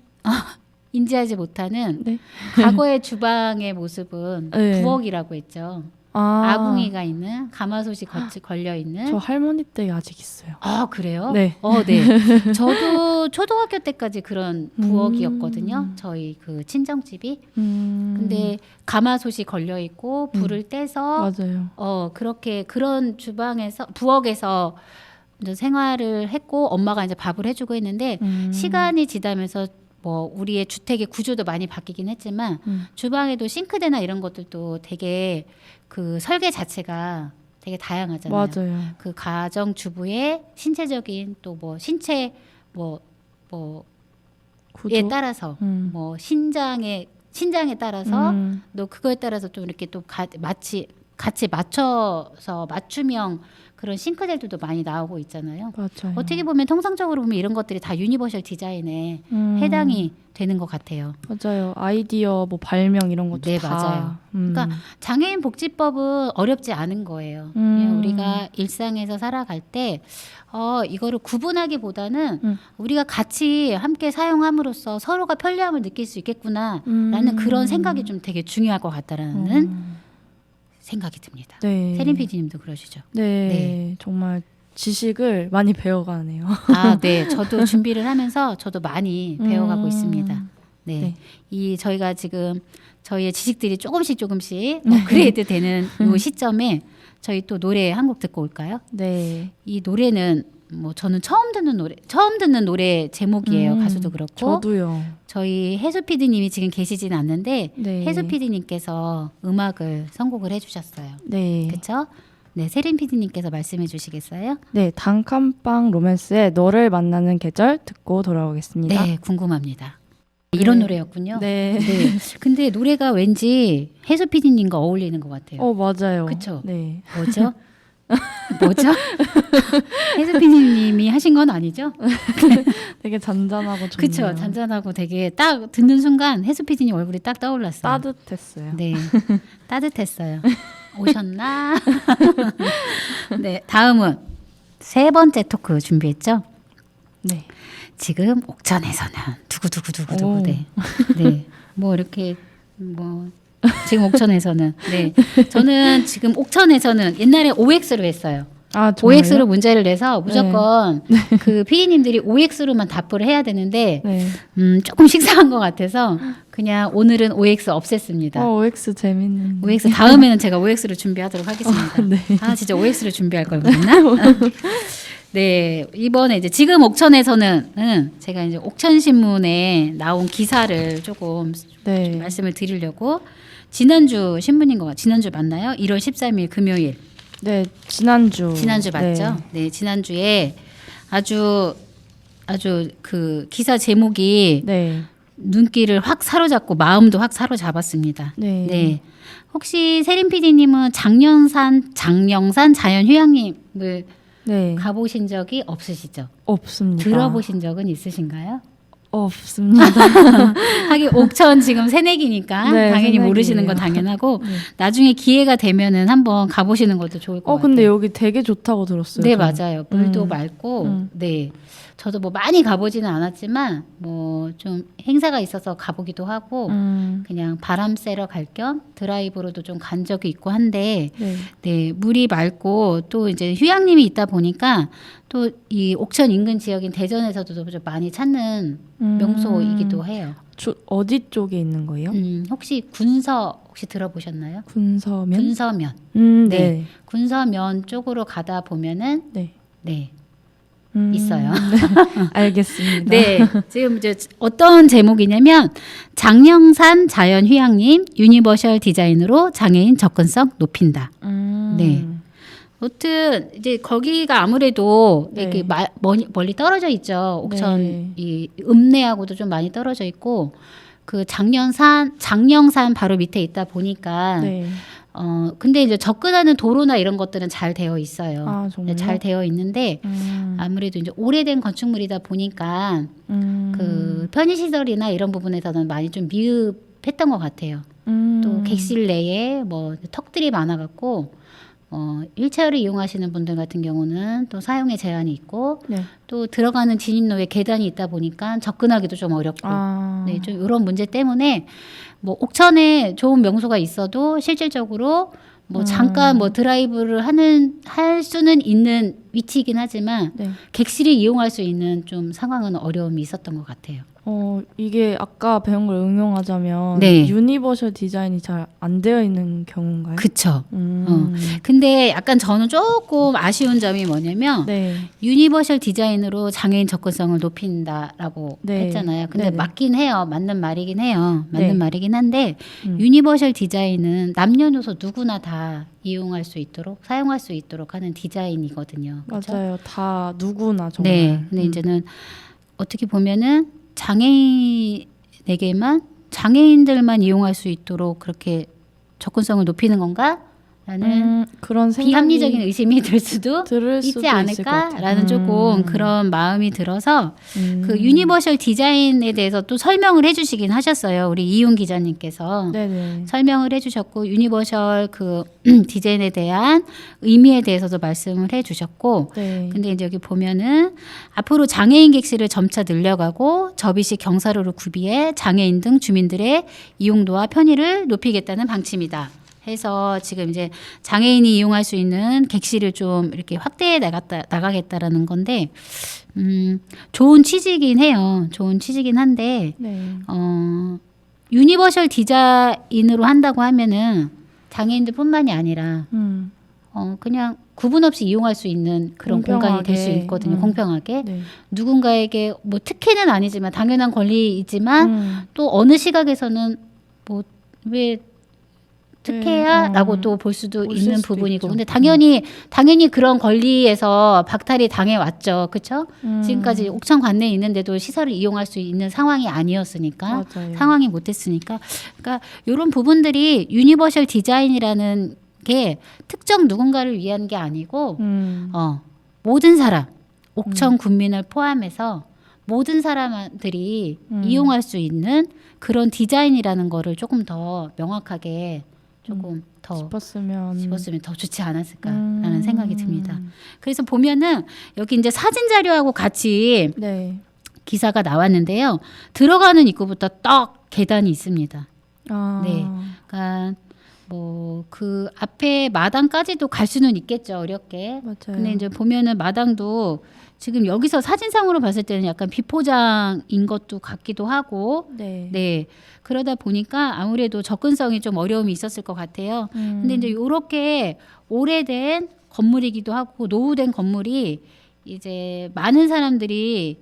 인지하지 못하는 네. 과거의 주방의 모습은 네. 부엌이라고 했죠. 아궁이가 있는 가마솥이 걸려 있는. 저 할머니 때 아직 있어요. 그래요? 네. 네. 저도 초등학교 때까지 그런 부엌이었거든요. 저희 그 친정집이. 근데 가마솥이 걸려 있고 불을 떼서 맞아요. 그렇게 그런 부엌에서 이제 생활을 했고 엄마가 이제 밥을 해주고 했는데 시간이 지나면서 뭐 우리의 주택의 구조도 많이 바뀌긴 했지만 주방에도 싱크대나 이런 것들도 되게 그 설계 자체가 되게 다양하잖아요. 맞아요. 그 가정 주부의 신체적인 또 뭐 신체 뭐에 따라서 뭐 신장에 따라서 또 그거에 따라서 좀 이렇게 또 같이 맞춰서 맞춤형 그런 싱크대들도 많이 나오고 있잖아요. 맞아요. 어떻게 보면 통상적으로 보면 이런 것들이 다 유니버셜 디자인에 해당이 되는 것 같아요. 맞아요. 아이디어 뭐 발명 이런 것도 네, 다. 맞아요. 그러니까 장애인 복지법은 어렵지 않은 거예요. 그냥 우리가 일상에서 살아갈 때 이거를 구분하기보다는 우리가 같이 함께 사용함으로써 서로가 편리함을 느낄 수 있겠구나라는 그런 생각이 좀 되게 중요할 것 같다라는 생각이 듭니다. 네. 세린 PD님도 그러시죠? 네. 정말 지식을 많이 배워가네요. 네. 저도 준비를 하면서 저도 많이 배워가고 있습니다. 네. 저희가 지금 저희의 지식들이 조금씩 업그레이드 되는 이 시점에 저희 또 노래 한 곡 듣고 올까요? 네. 이 노래는 뭐 저는 처음 듣는 노래 제목이에요. 가수도 그렇고. 저도요. 저희 혜수 PD님이 지금 계시진 않는데 네. 혜수 PD님께서 음악을 선곡을 해주셨어요. 네. 그렇죠? 네, 세린 PD님께서 말씀해 주시겠어요? 네, 단칸방 로맨스의 너를 만나는 계절 듣고 돌아오겠습니다. 네, 궁금합니다. 이런 노래였군요. 네. 근데 노래가 왠지 혜수 PD님과 어울리는 것 같아요. 맞아요. 그렇죠? 네. 뭐죠? 혜수 PD님이 하신 건 아니죠? 되게 잔잔하고 좋네요. 그렇죠. 잔잔하고 되게 딱 듣는 순간 혜수 PD님 얼굴이 딱 떠올랐어요. 따뜻했어요. 네, 따뜻했어요. 오셨나? 네, 다음은 세 번째 토크 준비했죠? 네. 지금 옥천에서는 두구두구두구두구 네. 뭐 이렇게 뭐 지금 옥천에서는 저는 지금 옥천에서는 옛날에 OX로 했어요. 아, 정말요? OX로 문제를 내서 무조건 그 PD님들이 OX로만 답을 해야 되는데 네. 조금 식상한 것 같아서 그냥 오늘은 OX 없앴습니다. OX 재밌는. OX 다음에는 제가 OX로 준비하도록 하겠습니다. 네. 아 진짜 OX로 준비할 걸 그랬나? 네, 이번에 이제 지금 옥천에서는 제가 이제 옥천신문에 나온 기사를 조금 네. 말씀을 드리려고 지난주 신문인 것 같아요. 지난주 맞나요? 1월 13일 금요일. 네, 지난주 맞죠? 네, 지난주에 아주 그 기사 제목이 네. 눈길을 확 사로잡고 마음도 확 사로잡았습니다. 네. 네. 혹시 세림 PD님은 장령산 자연휴양림을 네. 가보신 적이 없으시죠? 없습니다. 들어보신 적은 있으신가요? 없습니다. 하긴 옥천 지금 새내기니까 네, 당연히 새내기예요. 모르시는 건 당연하고 네. 나중에 기회가 되면은 한번 가보시는 것도 좋을 것 같아요. 근데 여기 되게 좋다고 들었어요. 네, 저는. 맞아요. 물도 맑고, 네. 저도 뭐 많이 가보지는 않았지만, 뭐 좀 행사가 있어서 가보기도 하고, 그냥 바람 쐬러 갈 겸 드라이브로도 좀 간 적이 있고 한데, 네. 네, 물이 맑고 또 이제 휴양림이 있다 보니까 또 이 옥천 인근 지역인 대전에서도 좀 많이 찾는 명소이기도 해요. 어디 쪽에 있는 거예요? 혹시 군서 혹시 들어보셨나요? 군서면? 군서면. 네. 네. 군서면 쪽으로 가다 보면은 네. 네. 있어요. 네. 알겠습니다. 네, 지금 이제 어떤 제목이냐면 장령산 자연휴양림 유니버셜 디자인으로 장애인 접근성 높인다. 네. 아무튼 이제 거기가 아무래도 네. 이렇게 멀리 떨어져 있죠. 옥천 네. 이 읍내하고도 좀 많이 떨어져 있고 그 장령산 바로 밑에 있다 보니까 네. 근데 이제 접근하는 도로나 이런 것들은 잘 되어 있어요. 아, 정말요? 잘 되어 있는데 아무래도 이제 오래된 건축물이다 보니까 그 편의시설이나 이런 부분에서는 많이 좀 미흡했던 것 같아요. 또 객실 내에 뭐 턱들이 많아갖고 휠체어를 이용하시는 분들 같은 경우는 또 사용에 제한이 있고 네. 또 들어가는 진입로에 계단이 있다 보니까 접근하기도 좀 어렵고 네, 좀 이런 문제 때문에 뭐 옥천에 좋은 명소가 있어도 실질적으로 뭐 잠깐 뭐 드라이브를 할 수는 있는 위치이긴 하지만 네. 객실을 이용할 수 있는 좀 상황은 어려움이 있었던 것 같아요. 이게 아까 배운 걸 응용하자면 네. 유니버셜 디자인이 잘 안 되어 있는 경우인가요? 그쵸. 근데 약간 저는 조금 아쉬운 점이 뭐냐면 네. 유니버셜 디자인으로 장애인 접근성을 높인다라고 네. 했잖아요. 근데 네네. 맞긴 해요. 맞는 말이긴 해요. 맞는 네. 말이긴 한데 유니버셜 디자인은 남녀노소 누구나 다 이용할 수 있도록 사용할 수 있도록 하는 디자인이거든요. 그쵸? 맞아요. 다 누구나 정말. 네. 근데 이제는 어떻게 보면은 장애인에게만 장애인들만 이용할 수 있도록 그렇게 접근성을 높이는 건가라는 그런 생각이 비합리적인 의심이 들 수도 들을 있지 수도 있을 것 않을까라는 같아요. 조금 그런 마음이 들어서 그 유니버셜 디자인에 대해서 또 설명을 해주시긴 하셨어요. 우리 이윤 기자님께서 네네. 설명을 해주셨고 유니버셜 그 디자인에 대한 의미에 대해서도 말씀을 해주셨고 네. 근데 이제 여기 보면은 앞으로 장애인 객실을 점차 늘려가고 접이식 경사로를 구비해 장애인 등 주민들의 이용도와 편의를 높이겠다는 방침이다. 해서 지금 이제 장애인이 이용할 수 있는 객실을 좀 이렇게 확대해 나가겠다라는 건데 좋은 취지이긴 해요. 좋은 취지긴 한데 네. 유니버셜 디자인으로 한다고 하면은 장애인들뿐만이 아니라 그냥 구분 없이 이용할 수 있는 그런 공간이 될 수 있거든요. 공평하게. 네. 누군가에게 뭐 특혜는 아니지만 당연한 권리이지만 또 어느 시각에서는 뭐 왜 특혜야라고 또 볼 수도 있는 수도 부분이고 있죠. 근데 당연히 그런 권리에서 박탈이 당해 왔죠. 그렇죠? 지금까지 옥천 관내에 있는데도 시설을 이용할 수 있는 상황이 아니었으니까 맞아요. 상황이 못했으니까 그러니까 이런 부분들이 유니버셜 디자인이라는 게 특정 누군가를 위한 게 아니고 모든 사람 옥천 국민을 포함해서 모든 사람들이 이용할 수 있는 그런 디자인이라는 거를 조금 더 명확하게 조금 더 짚었으면 더 좋지 않았을까라는 생각이 듭니다. 그래서 보면은 여기 이제 사진 자료하고 같이 네. 기사가 나왔는데요. 들어가는 입구부터 딱 계단이 있습니다. 네, 그러니까 뭐 그 앞에 마당까지도 갈 수는 있겠죠. 어렵게. 맞아요. 근데 이제 보면은 마당도 지금 여기서 사진상으로 봤을 때는 약간 비포장인 것도 같기도 하고, 네. 네. 그러다 보니까 아무래도 접근성이 좀 어려움이 있었을 것 같아요. 근데 이제 이렇게 오래된 건물이기도 하고 노후된 건물이 이제 많은 사람들이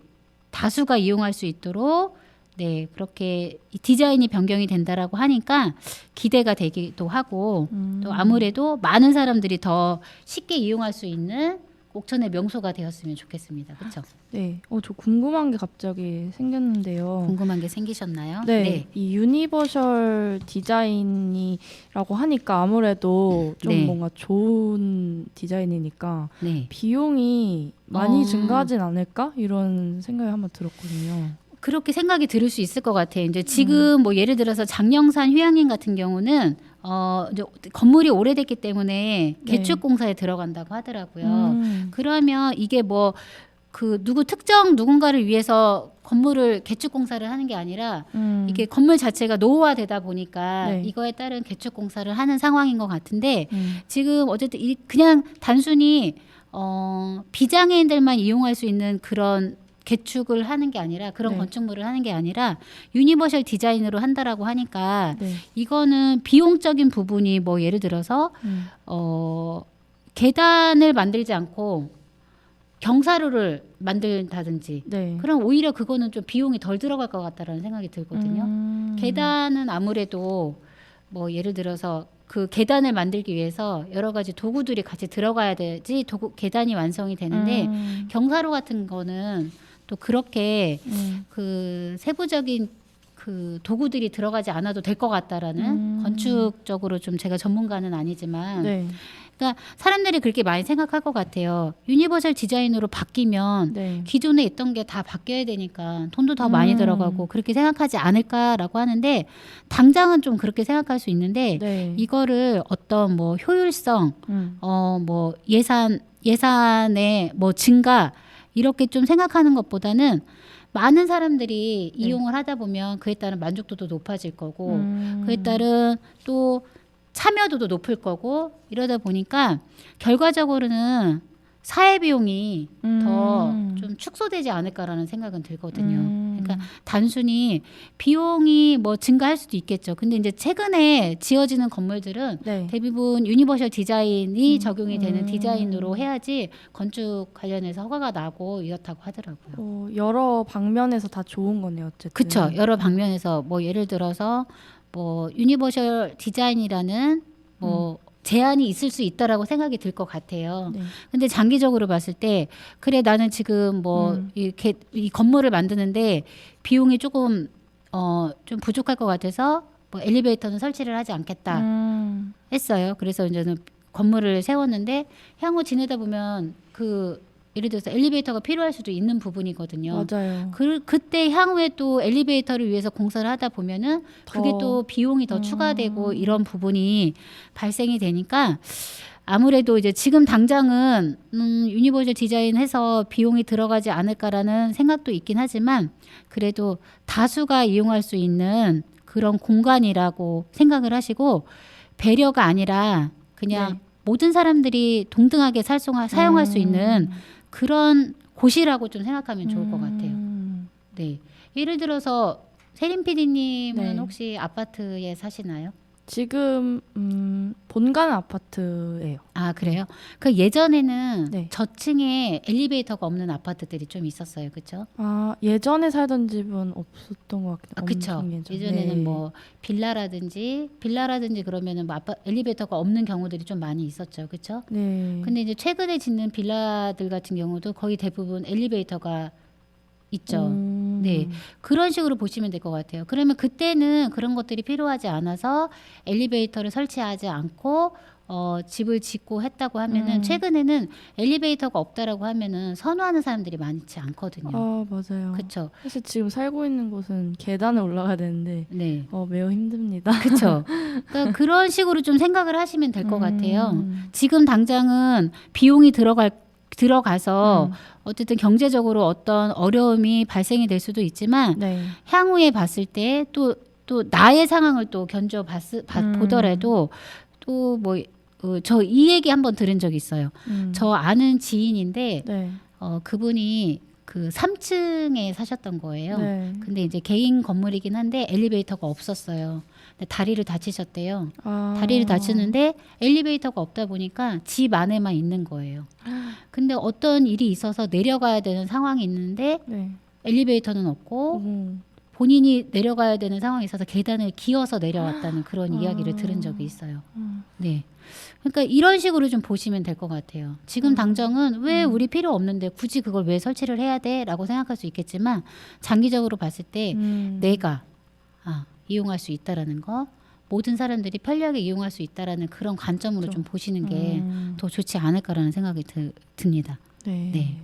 다수가 이용할 수 있도록 네, 그렇게 디자인이 변경이 된다라고 하니까 기대가 되기도 하고 또 아무래도 많은 사람들이 더 쉽게 이용할 수 있는 옥천의 명소가 되었으면 좋겠습니다. 그렇죠? 네. 저 궁금한 게 갑자기 생겼는데요. 궁금한 게 생기셨나요? 네. 이 유니버셜 디자인이라고 하니까 아무래도 좀 네. 뭔가 좋은 디자인이니까 네. 비용이 많이 증가하진 않을까? 이런 생각이 한번 들었거든요. 그렇게 생각이 들을 수 있을 것 같아요. 이제 지금 뭐 예를 들어서 장령산 휴양림 같은 경우는 이제 건물이 오래됐기 때문에 네. 개축 공사에 들어간다고 하더라고요. 그러면 이게 뭐 그 누구 특정 누군가를 위해서 건물을 개축 공사를 하는 게 아니라 이게 건물 자체가 노후화되다 보니까 네. 이거에 따른 개축 공사를 하는 상황인 것 같은데 지금 어쨌든 그냥 단순히 비장애인들만 이용할 수 있는 그런 개축을 하는 게 아니라 그런 네. 건축물을 하는 게 아니라 유니버셜 디자인으로 한다라고 하니까 네. 이거는 비용적인 부분이 뭐 예를 들어서 계단을 만들지 않고 경사로를 만든다든지 네. 그럼 오히려 그거는 좀 비용이 덜 들어갈 것 같다라는 생각이 들거든요. 계단은 아무래도 뭐 예를 들어서 그 계단을 만들기 위해서 여러 가지 도구들이 같이 들어가야 되지 계단이 완성이 되는데 경사로 같은 거는 또 그렇게 그 세부적인 그 도구들이 들어가지 않아도 될 것 같다라는 건축적으로 좀 제가 전문가는 아니지만 네. 그러니까 사람들이 그렇게 많이 생각할 것 같아요. 유니버셜 디자인으로 바뀌면 네. 기존에 있던 게 다 바뀌어야 되니까 돈도 더 많이 들어가고 그렇게 생각하지 않을까라고 하는데 당장은 좀 그렇게 생각할 수 있는데 네. 이거를 어떤 뭐 효율성, 뭐 예산의 뭐 증가 이렇게 좀 생각하는 것보다는 많은 사람들이 이용을 하다 보면 그에 따른 만족도도 높아질 거고 그에 따른 또 참여도도 높을 거고 이러다 보니까 결과적으로는 사회 비용이 더 좀 축소되지 않을까라는 생각은 들거든요. 그러니까 단순히 비용이 뭐 증가할 수도 있겠죠. 근데 이제 최근에 지어지는 건물들은 네. 대부분 유니버셜 디자인이 적용이 되는 디자인으로 해야지 건축 관련해서 허가가 나고 이렇다고 하더라고요. 여러 방면에서 다 좋은 거네요. 어쨌든. 그렇죠. 여러 방면에서 뭐 예를 들어서 뭐 유니버셜 디자인이라는 뭐 제한이 있을 수 있다라고 생각이 들 것 같아요. 네. 근데 장기적으로 봤을 때 그래 나는 지금 뭐 이렇게 이 건물을 만드는데 비용이 조금 좀 부족할 것 같아서 뭐 엘리베이터는 설치를 하지 않겠다 했어요. 그래서 이제는 건물을 세웠는데 향후 지내다 보면 그 예를 들어서 엘리베이터가 필요할 수도 있는 부분이거든요. 맞아요. 그때 향후에 또 엘리베이터를 위해서 공사를 하다 보면은 그게 또 비용이 더 추가되고 이런 부분이 발생이 되니까 아무래도 이제 지금 당장은 유니버셜 디자인해서 비용이 들어가지 않을까라는 생각도 있긴 하지만 그래도 다수가 이용할 수 있는 그런 공간이라고 생각을 하시고 배려가 아니라 그냥 네. 모든 사람들이 동등하게 사용할 수 있는 그런 곳이라고 좀 생각하면 좋을 것 같아요. 네. 예를 들어서 세림 PD님은 네. 혹시 아파트에 사시나요? 지금 본가는 아파트예요. 아 그래요? 그 예전에는 네. 저층에 엘리베이터가 없는 아파트들이 좀 있었어요, 그렇죠? 예전에 살던 집은 없었던 것 같긴 해요. 그렇죠. 엄청 예전. 예전에는 네. 뭐 빌라라든지 그러면은 뭐 엘리베이터가 없는 경우들이 좀 많이 있었죠, 그렇죠? 네. 근데 이제 최근에 짓는 빌라들 같은 경우도 거의 대부분 엘리베이터가 있죠. 네. 그런 식으로 보시면 될 것 같아요. 그러면 그때는 그런 것들이 필요하지 않아서 엘리베이터를 설치하지 않고 집을 짓고 했다고 하면은 최근에는 엘리베이터가 없다라고 하면은 선호하는 사람들이 많지 않거든요. 맞아요. 그렇죠. 사실 지금 살고 있는 곳은 계단을 올라가야 되는데 네. 매우 힘듭니다. 그렇죠. 그러니까 그런 식으로 좀 생각을 하시면 될 것 같아요. 지금 당장은 비용이 들어가서 어쨌든 경제적으로 어떤 어려움이 발생이 될 수도 있지만 네. 향후에 봤을 때 또 또 나의 상황을 또 보더라도 또 뭐 저 이 얘기 한번 들은 적이 있어요. 저 아는 지인인데 네. 그분이 그 3층에 사셨던 거예요. 네. 근데 이제 개인 건물이긴 한데 엘리베이터가 없었어요. 근데 다리를 다치셨대요. 다리를 다치는데 엘리베이터가 없다 보니까 집 안에만 있는 거예요. 근데 어떤 일이 있어서 내려가야 되는 상황이 있는데 네. 엘리베이터는 없고 본인이 내려가야 되는 상황이 있어서 계단을 기어서 내려왔다는 그런 이야기를 들은 적이 있어요. 네. 그러니까 이런 식으로 좀 보시면 될 것 같아요. 지금 당장은 왜 우리 필요 없는데 굳이 그걸 왜 설치를 해야 돼? 라고 생각할 수 있겠지만 장기적으로 봤을 때 내가 이용할 수 있다라는 거, 모든 사람들이 편리하게 이용할 수 있다라는 그런 관점으로 좀 보시는 게 더 좋지 않을까라는 생각이 듭니다. 네. 네.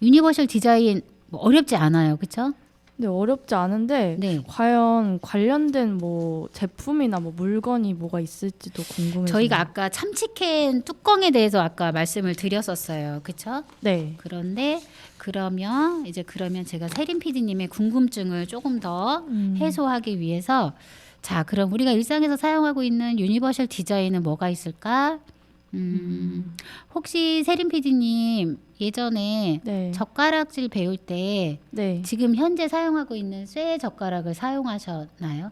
유니버셜 디자인 뭐 어렵지 않아요. 그렇죠? 네, 어렵지 않은데 네. 과연 관련된 뭐 제품이나 뭐 물건이 뭐가 있을지도 궁금해요. 저희가 아까 참치캔 뚜껑에 대해서 아까 말씀을 드렸었어요. 그렇죠? 네. 그런데 그러면 제가 세림 PD님의 궁금증을 조금 더 해소하기 위해서 자, 그럼 우리가 일상에서 사용하고 있는 유니버셜 디자인은 뭐가 있을까? 혹시 세림 PD님 예전에 네. 젓가락질 배울 때 네. 지금 현재 사용하고 있는 쇠 젓가락을 사용하셨나요?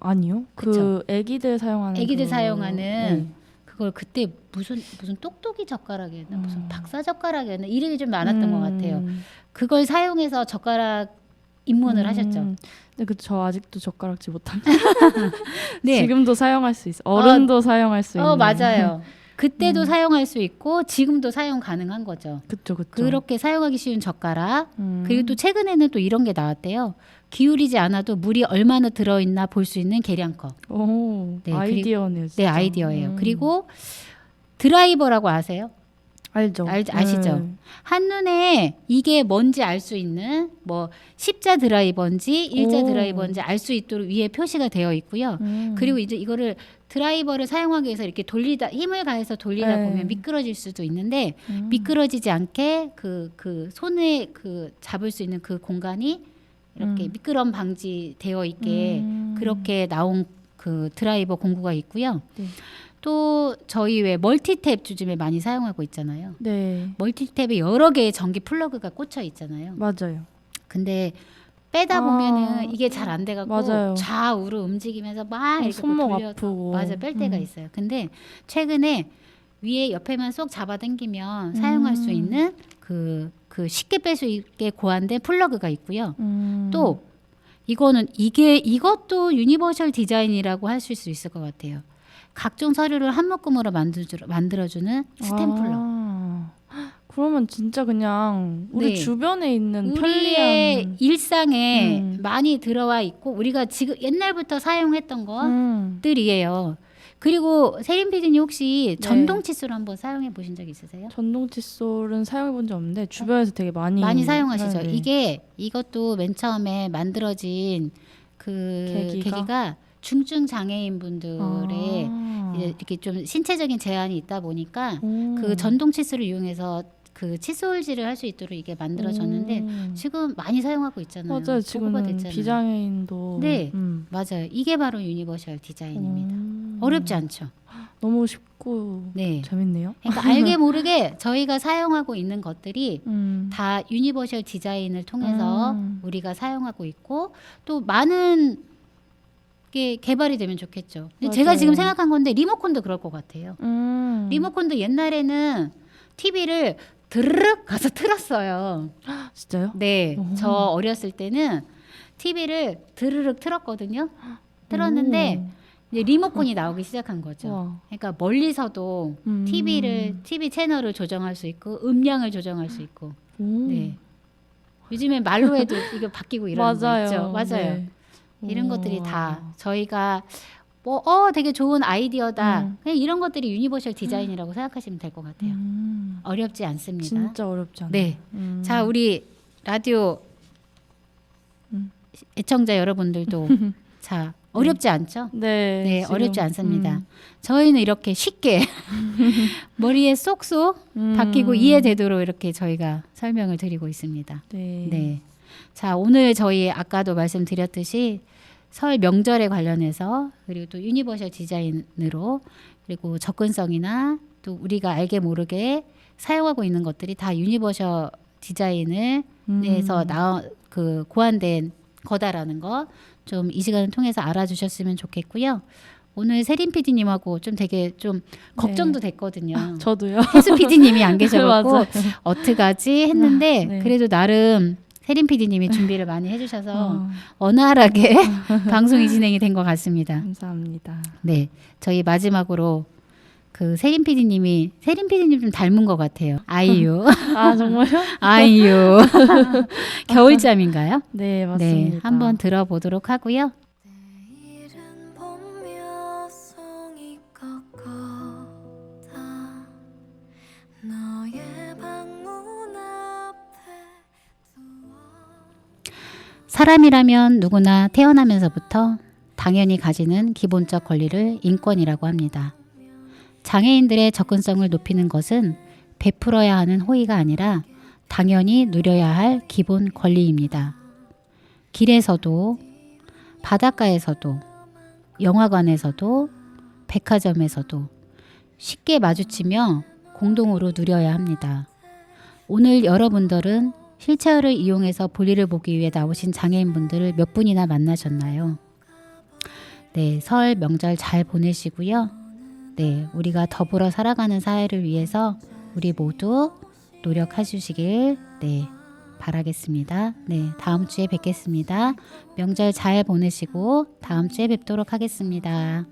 아니요. 그쵸? 그 애기들 사용하는 사용하는 그걸 그때 무슨 똑똑이 젓가락이었나 무슨 박사 젓가락이었나 이름이 좀 많았던 것 같아요. 그걸 사용해서 젓가락 입문을 하셨죠. 네, 저 아직도 젓가락질 못합니다. 네. 지금도 사용할 수 있어. 어른도 사용할 수 있는. 맞아요. 그때도 사용할 수 있고 지금도 사용 가능한 거죠. 그쵸. 그렇게 사용하기 쉬운 젓가락. 그리고 또 최근에는 또 이런 게 나왔대요. 기울이지 않아도 물이 얼마나 들어있나 볼 수 있는 계량컵. 오, 네, 아이디어네요. 진짜. 네, 아이디어예요. 그리고 드라이버라고 아세요? 알죠. 아시죠? 한눈에 이게 뭔지 알 수 있는 뭐 십자 드라이버인지 일자 드라이버인지 알 수 있도록 위에 표시가 되어 있고요. 그리고 이제 이거를 드라이버를 사용하기 위해서 이렇게 힘을 가해서 돌리다 보면 미끄러질 수도 있는데 미끄러지지 않게 그 손에 잡을 수 있는 그 공간이 이렇게 미끄럼 방지되어 있게 그렇게 나온 그 드라이버 공구가 있고요. 네. 또 저희 왜 멀티탭 요즘에 많이 사용하고 있잖아요. 네. 멀티탭에 여러 개의 전기 플러그가 꽂혀 있잖아요. 맞아요. 근데 빼다 보면은 이게 잘 안 돼갖고 맞아요. 좌우로 움직이면서 막 이렇게 손목 돌려서 아프고. 맞아 뺄 때가 있어요. 근데 최근에 위에 옆에만 쏙 잡아당기면 사용할 수 있는 그 쉽게 뺄 수 있게 고안된 플러그가 있고요. 또 이것도 유니버셜 디자인이라고 할 수 있을 것 같아요. 각종 서류를 한 묶음으로 만들어주는 스탬플러. 그러면 진짜 그냥 우리 네. 주변에 있는 우리의 편리한 일상에 많이 들어와 있고 우리가 지금 옛날부터 사용했던 것들이에요. 그리고 세림 PD님 혹시 전동 칫솔 한번 사용해 보신 적 있으세요? 전동 칫솔은 사용해 본 적 없는데 주변에서 되게 많이 사용하시죠. 네. 이것도 맨 처음에 만들어진 그 계기가 중증 장애인 분들의 이렇게 좀 신체적인 제한이 있다 보니까 그 전동 칫솔을 이용해서 그 칫솔질을 할 수 있도록 이게 만들어졌는데 지금 많이 사용하고 있잖아요. 맞아요. 지금은 비장애인도 네, 맞아요. 이게 바로 유니버셜 디자인입니다. 어렵지 않죠. 너무 쉽고 네. 재밌네요. 그러니까 알게 모르게 저희가 사용하고 있는 것들이 다 유니버셜 디자인을 통해서 우리가 사용하고 있고 또 많은 게 개발이 되면 좋겠죠. 근데 제가 지금 생각한 건데 리모컨도 그럴 것 같아요. 리모컨도 옛날에는 TV를 드르륵 가서 틀었어요. 진짜요? 네, 저 어렸을 때는 TV를 드르륵 틀었거든요. 틀었는데 이제 리모컨이 나오기 시작한 거죠. 그러니까 멀리서도 TV 채널을 조정할 수 있고 음량을 조정할 수 있고. 네. 요즘에 말로 해도 이거 바뀌고 이러는 거 있죠. 맞아요. 네. 이런 것들이 다 저희가 되게 좋은 아이디어다. 그냥 이런 것들이 유니버셜 디자인이라고 생각하시면 될 것 같아요. 어렵지 않습니다. 진짜 어렵지 않아요. 네. 자, 우리 라디오 애청자 여러분들도 자, 어렵지 않죠? 네, 어렵지 않습니다. 저희는 이렇게 쉽게 머리에 쏙쏙 박히고 이해되도록 이렇게 저희가 설명을 드리고 있습니다. 네. 네. 자, 오늘 저희 아까도 말씀드렸듯이 설 명절에 관련해서 그리고 또 유니버셜 디자인으로 그리고 접근성이나 또 우리가 알게 모르게 사용하고 있는 것들이 다 유니버셜 디자인을 내서 고안된 거다라는 거 좀 이 시간을 통해서 알아주셨으면 좋겠고요. 오늘 세린 PD님하고 좀 되게 좀 걱정도 됐거든요. 저도요. 혜수 PD님이 안 계셔갖고 맞아요. 어떡하지 했는데 네. 그래도 나름 세린 PD님이 준비를 많이 해주셔서 원활하게 방송이 진행이 된 것 같습니다. 감사합니다. 네, 저희 마지막으로 그 세린 PD님 좀 닮은 것 같아요. 아이유. 아 정말요? 아이유. 겨울잠인가요? 네 맞습니다. 네, 한번 들어보도록 하고요. 내일은 봄 여성이 꺾었다 너의 방문 앞에 두어 사람이라면 누구나 태어나면서부터 당연히 가지는 기본적 권리를 인권이라고 합니다. 장애인들의 접근성을 높이는 것은 베풀어야 하는 호의가 아니라 당연히 누려야 할 기본 권리입니다. 길에서도, 바닷가에서도, 영화관에서도, 백화점에서도 쉽게 마주치며 공동으로 누려야 합니다. 오늘 여러분들은 휠체어를 이용해서 볼일을 보기 위해 나오신 장애인분들을 몇 분이나 만나셨나요? 네, 설 명절 잘 보내시고요. 네, 우리가 더불어 살아가는 사회를 위해서 우리 모두 노력해 주시길 바라겠습니다. 네, 다음 주에 뵙겠습니다. 명절 잘 보내시고 다음 주에 뵙도록 하겠습니다.